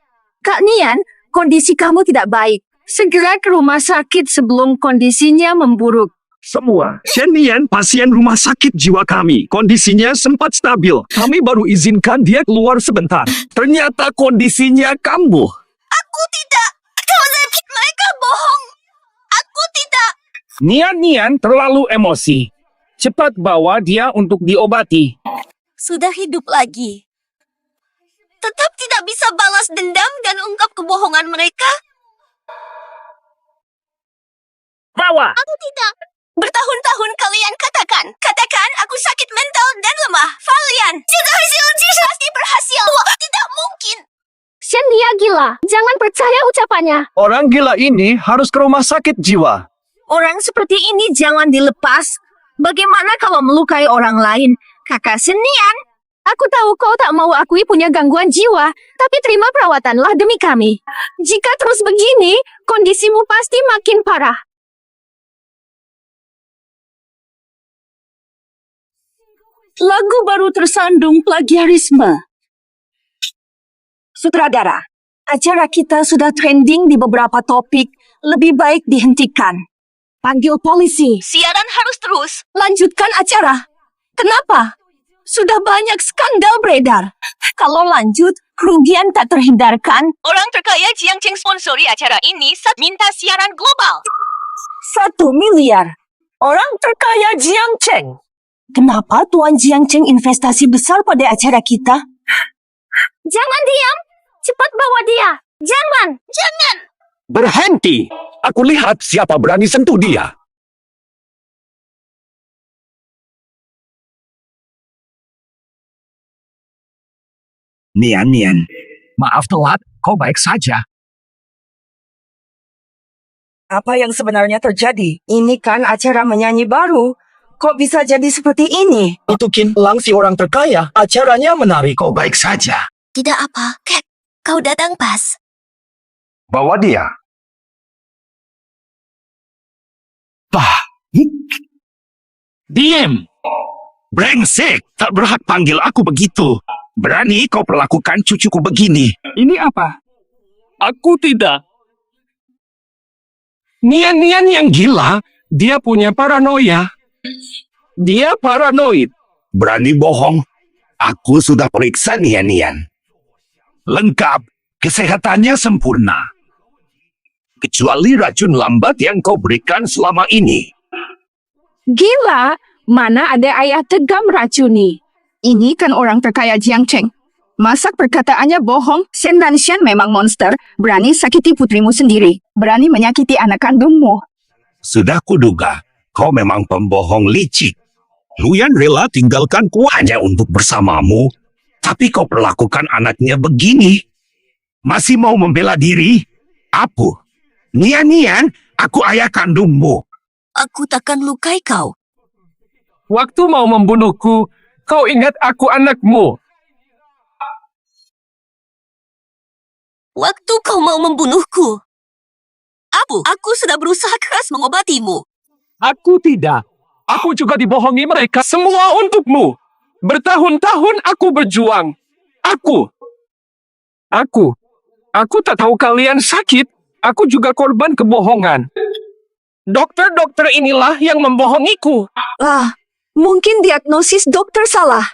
Kak Nian, kondisi kamu tidak baik. Segera ke rumah sakit sebelum kondisinya memburuk. Semua. Nian pasien rumah sakit jiwa kami. Kondisinya sempat stabil. Kami baru izinkan dia keluar sebentar. Ternyata kondisinya kambuh. Aku tidak. Kau sakit, mereka bohong. Aku tidak. Nian terlalu emosi. Cepat bawa dia untuk diobati. Sudah hidup lagi. Tetap tidak bisa balas dendam dan ungkap kebohongan mereka. Bawa! Aku tidak. Bertahun-tahun kalian katakan aku sakit mental dan lemah. Kalian juga hasil pasti berhasil. Tidak mungkin. Shen dia gila. Jangan percaya ucapannya. Orang gila ini harus ke rumah sakit jiwa. Orang seperti ini jangan dilepas. Bagaimana kalau melukai orang lain? Kakak Senian. Aku tahu kau tak mau akui punya gangguan jiwa, tapi terima perawatanlah demi kami. Jika terus begini, kondisimu pasti makin parah. Lagu baru tersandung plagiarisme. Sutradara, acara kita sudah trending di beberapa topik. Lebih baik dihentikan. Panggil polisi. Siaran harus terus. Lanjutkan acara. Kenapa? Sudah banyak skandal beredar. Kalau lanjut, kerugian tak terhindarkan. Orang terkaya Jiang Cheng sponsori acara ini saat minta siaran global. 1 miliar. Orang terkaya Jiang Cheng. Kenapa Tuan Jiang Cheng investasi besar pada acara kita? Jangan diam. Cepat bawa dia. Jangan. Berhenti! Aku lihat siapa berani sentuh dia. Nian, maaf telat, kau baik saja. Apa yang sebenarnya terjadi? Ini kan acara menyanyi baru. Kok bisa jadi seperti ini? Itu Kin Lang si orang terkaya. Acaranya menarik. Kau baik saja. Tidak apa, Cat. Kau datang pas. Bawa dia. Diam! Brengsek! Tak berhak panggil aku begitu. Berani kau perlakukan cucuku begini. Ini apa? Aku tidak. Nian yang gila, dia punya paranoia. Dia paranoid. Berani bohong. Aku sudah periksa Nian. Lengkap. Kesehatannya sempurna. Kecuali racun lambat yang kau berikan selama ini. Gila, mana ada ayah Tega meracuni? Ini kan orang terkaya Jiang Cheng. Masak perkataannya bohong, Shen dan Shen memang monster, berani sakiti putrimu sendiri, berani menyakiti anak kandungmu. Sudah kuduga, kau memang pembohong licik. Luyan rela tinggalkan ku hanya untuk bersamamu, tapi kau perlakukan anaknya begini. Masih mau membela diri? Apuh. Nian, aku ayah kandungmu. Aku takkan lukai kau. Waktu mau membunuhku, kau ingat aku anakmu. Waktu kau mau membunuhku. Aku sudah berusaha keras mengobatimu. Aku tidak. Aku juga dibohongi mereka semua untukmu. Bertahun-tahun aku berjuang. Aku tak tahu kalian sakit. Aku juga korban kebohongan. Dokter-dokter inilah yang membohongiku. Mungkin diagnosis dokter salah.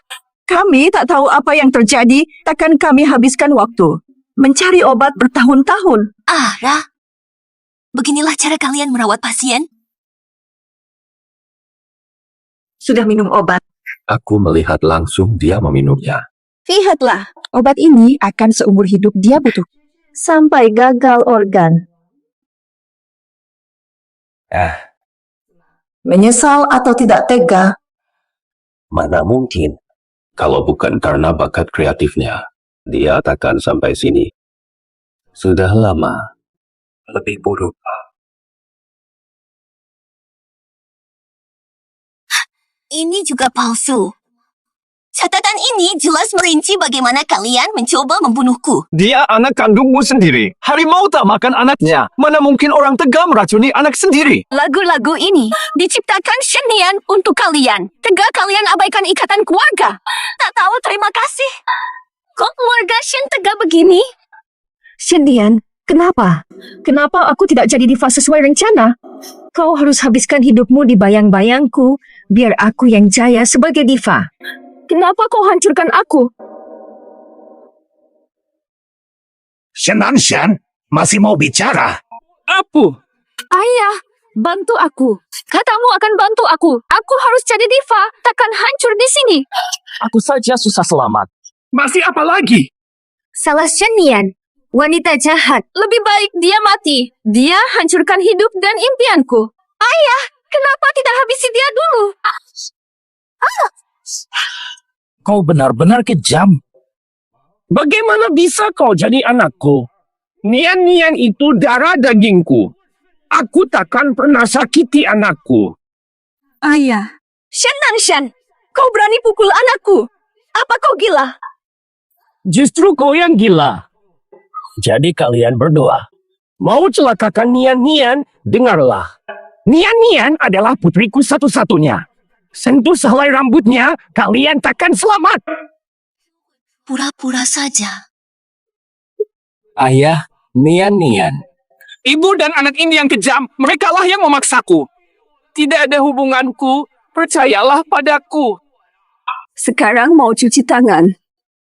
Kami tak tahu apa yang terjadi, takkan kami habiskan waktu mencari obat bertahun-tahun. Ra. Beginilah cara kalian merawat pasien? Sudah minum obat. Aku melihat langsung dia meminumnya. Lihatlah, obat ini akan seumur hidup dia butuh. Sampai gagal organ. Menyesal atau tidak tega? Mana mungkin. Kalau bukan karena bakat kreatifnya, dia takkan sampai sini. Sudah lama. Lebih buruk. Ini juga palsu. Catatan ini jelas merinci bagaimana kalian mencoba membunuhku. Dia anak kandungmu sendiri. Harimau tak makan anaknya. Mana mungkin orang Tega meracuni anak sendiri? Lagu-lagu ini diciptakan Shen Nian untuk kalian. Tega kalian abaikan ikatan keluarga. Tak tahu terima kasih. Kok keluarga Shen Tega begini? Shen Nian, kenapa? Kenapa aku tidak jadi diva sesuai rencana? Kau harus habiskan hidupmu di bayang-bayangku, biar aku yang jaya sebagai diva. Kenapa kau hancurkan aku? Shen, masih mau bicara? Ayah, bantu aku. Katamu akan bantu aku. Aku harus jadi diva, takkan hancur di sini. Aku saja susah selamat. Masih apa lagi? Salah Shen Nian. Wanita jahat. Lebih baik dia mati. Dia hancurkan hidup dan impianku. Ayah, Kenapa tidak habisi dia dulu? Kau benar-benar kejam. Bagaimana bisa kau jadi anakku? Nian-Nian itu darah dagingku. Aku takkan pernah sakiti anakku. Ayah. Shen Nanshan, kau berani pukul anakku. Apa kau gila? Justru kau yang gila. Jadi kalian berdua mau celakakan Nian-Nian, dengarlah. Nian-Nian adalah putriku satu-satunya. Sentuh sehelai rambutnya, kalian takkan selamat. Pura-pura saja. Ayah, Nian-Nian. Ibu dan anak ini yang kejam, merekalah yang memaksaku. Tidak ada hubunganku, percayalah padaku. Sekarang mau cuci tangan.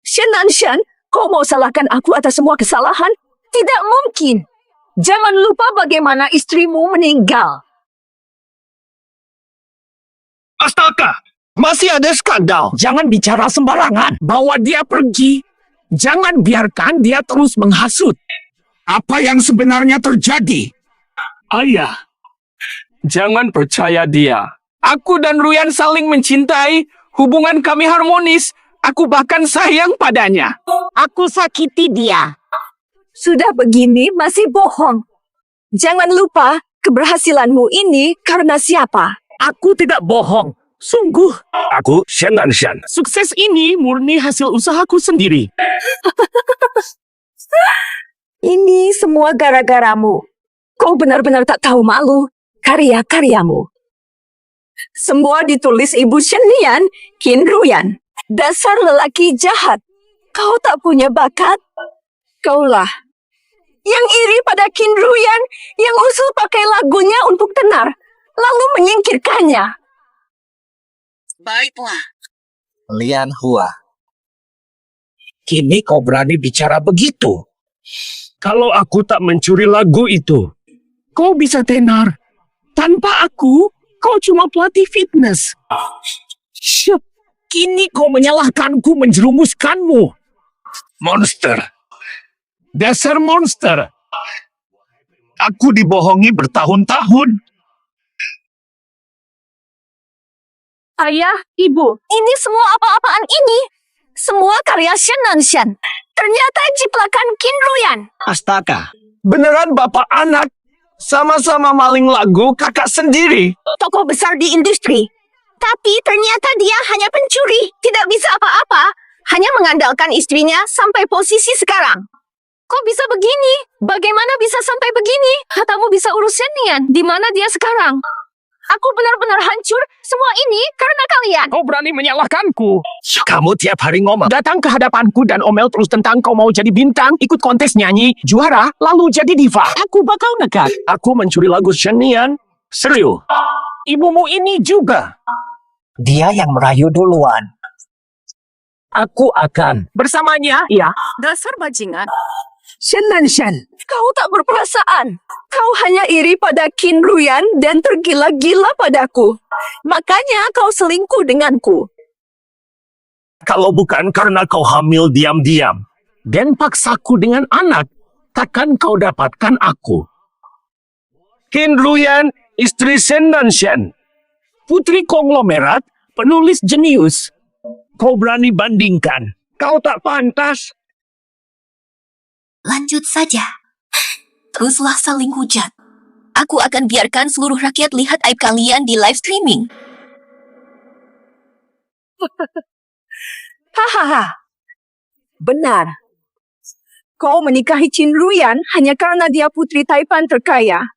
Shen Nanshan, kau mau salahkan aku atas semua kesalahan? Tidak mungkin. Jangan lupa bagaimana istrimu meninggal. Astaga, masih ada skandal. Jangan bicara sembarangan. Bawa dia pergi. Jangan biarkan dia terus menghasut. Apa yang sebenarnya terjadi? Ayah, jangan percaya dia. Aku dan Ruyan saling mencintai. Hubungan kami harmonis. Aku bahkan sayang padanya. Aku sakiti dia. Sudah begini masih bohong. Jangan lupa keberhasilanmu ini karena siapa? Aku tidak bohong. Sungguh. Aku Shen Nanshan. Sukses ini murni hasil usahaku sendiri. Ini semua gara-garamu. Kau benar-benar tak tahu malu karya-karyamu. Semua ditulis Ibu Shen Nian, Qin Ruyan. Dasar lelaki jahat. Kau tak punya bakat. Kaulah yang iri pada Qin Ruyan yang usul pakai lagunya untuk tenar, lalu menyingkirkannya. Baiklah. Lian Hua. Kini kau berani bicara begitu? Kalau aku tak mencuri lagu itu, Kau bisa tenar. Tanpa aku, kau cuma pelatih fitness. Syep, kini kau menyalahkanku menjerumuskanmu. Monster. Dasar monster. Aku dibohongi bertahun-tahun. Ayah, Ibu, ini semua apa-apaan ini? Semua karya Shen Nanshan. Ternyata jiplakan Qin Ruyan. Astaga, beneran bapak anak sama-sama maling lagu kakak sendiri. Tokoh besar di industri. Tapi ternyata dia hanya pencuri. Tidak bisa apa-apa. Hanya mengandalkan istrinya sampai posisi sekarang. Kok bisa begini? Bagaimana bisa sampai begini? Katamu bisa urus Shen Nian. Di mana dia sekarang? Aku benar-benar hancur. Semua ini karena kalian. Kau berani menyalahkanku. kamu tiap hari ngomong. Datang ke hadapanku dan omel terus tentang kau mau jadi bintang, ikut kontes nyanyi, juara, lalu jadi diva. Aku bakal nekat. Aku mencuri lagu Shen Nian. Serius. Ibumu ini juga. Dia yang merayu duluan. Aku akan. Bersamanya, ya. Dasar bajingan. Shen Nanshan, kau tak berperasaan. Kau hanya iri pada Qin Ruyan dan tergila-gila padaku. Makanya kau selingkuh denganku. Kalau bukan karena kau hamil diam-diam dan paksaku dengan anak, takkan kau dapatkan aku. Qin Ruyan, istri Shen Nanshan. Putri konglomerat, penulis jenius. Kau berani bandingkan. Kau tak pantas. Lanjut saja. Teruslah saling hujat. Aku akan biarkan seluruh rakyat lihat aib kalian di live streaming. Hahaha. Benar. Kau menikahi Qin Ruyan hanya karena dia putri Taipan terkaya.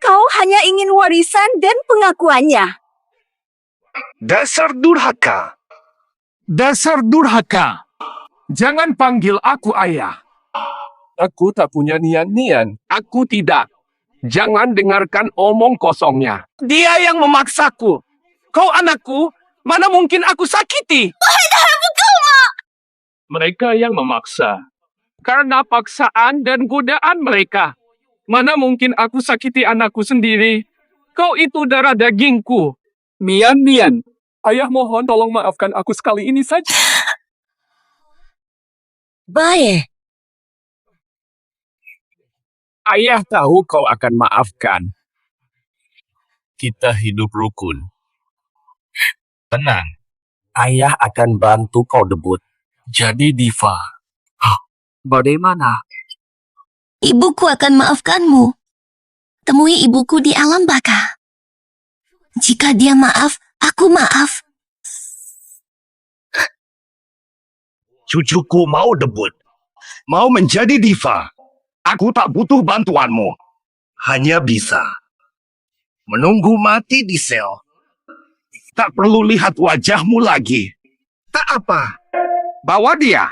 Kau hanya ingin warisan dan pengakuannya. Dasar durhaka. Dasar durhaka. Jangan panggil aku ayah. Aku tak punya Nian-Nian. Aku tidak. Jangan dengarkan omong kosongnya. Dia yang memaksaku. Kau anakku, mana mungkin aku sakiti? Mereka yang memaksa. Karena paksaan dan godaan mereka. Mana mungkin aku sakiti anakku sendiri? Kau itu darah dagingku. Nian-Nian, ayah mohon tolong maafkan aku sekali ini saja. Baik. Ayah tahu kau akan maafkan. Kita hidup rukun. Tenang. Ayah akan bantu kau debut. Jadi diva. Bagaimana? Ibuku akan maafkanmu. Temui ibuku di alam baka. Jika dia maaf, aku maaf. Cucuku mau debut. Mau menjadi diva. Aku tak butuh bantuanmu. Hanya bisa menunggu mati di sel. Tak perlu lihat wajahmu lagi. Tak apa. Bawa dia.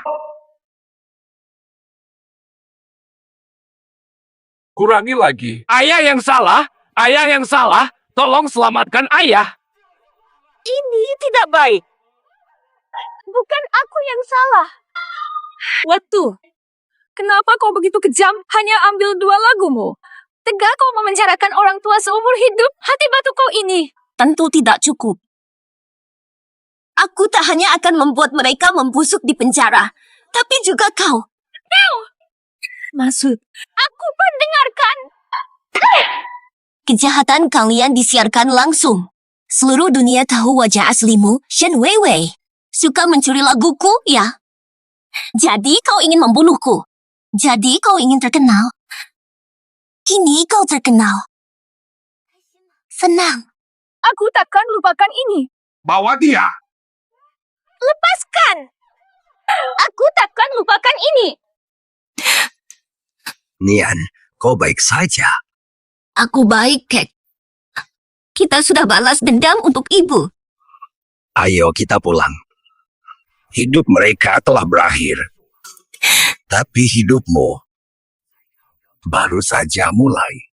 Kurangi lagi. Ayah yang salah. Ayah yang salah. Tolong selamatkan ayah. Ini tidak baik. Bukan aku yang salah. Waktu. Kenapa kau begitu kejam hanya ambil 2 lagumu? Tega kau memenjarakan orang tua seumur hidup? Hati batu kau ini. Tentu tidak cukup. Aku tak hanya akan membuat mereka membusuk di penjara, tapi juga kau. Kau! Maksud? Aku mendengarkan. Kejahatan kalian disiarkan langsung. Seluruh dunia tahu wajah aslimu, Shen Weiwei. Suka mencuri laguku, ya? Jadi kau ingin membunuhku. Jadi kau ingin terkenal. Kini kau terkenal. Senang. Aku takkan lupakan ini. Bawa dia. Lepaskan. Aku takkan lupakan ini. Nian, kau baik saja. Aku baik, Kek. Kita sudah balas dendam untuk ibu. Ayo kita pulang. Hidup mereka telah berakhir. Tapi hidupmu baru saja mulai.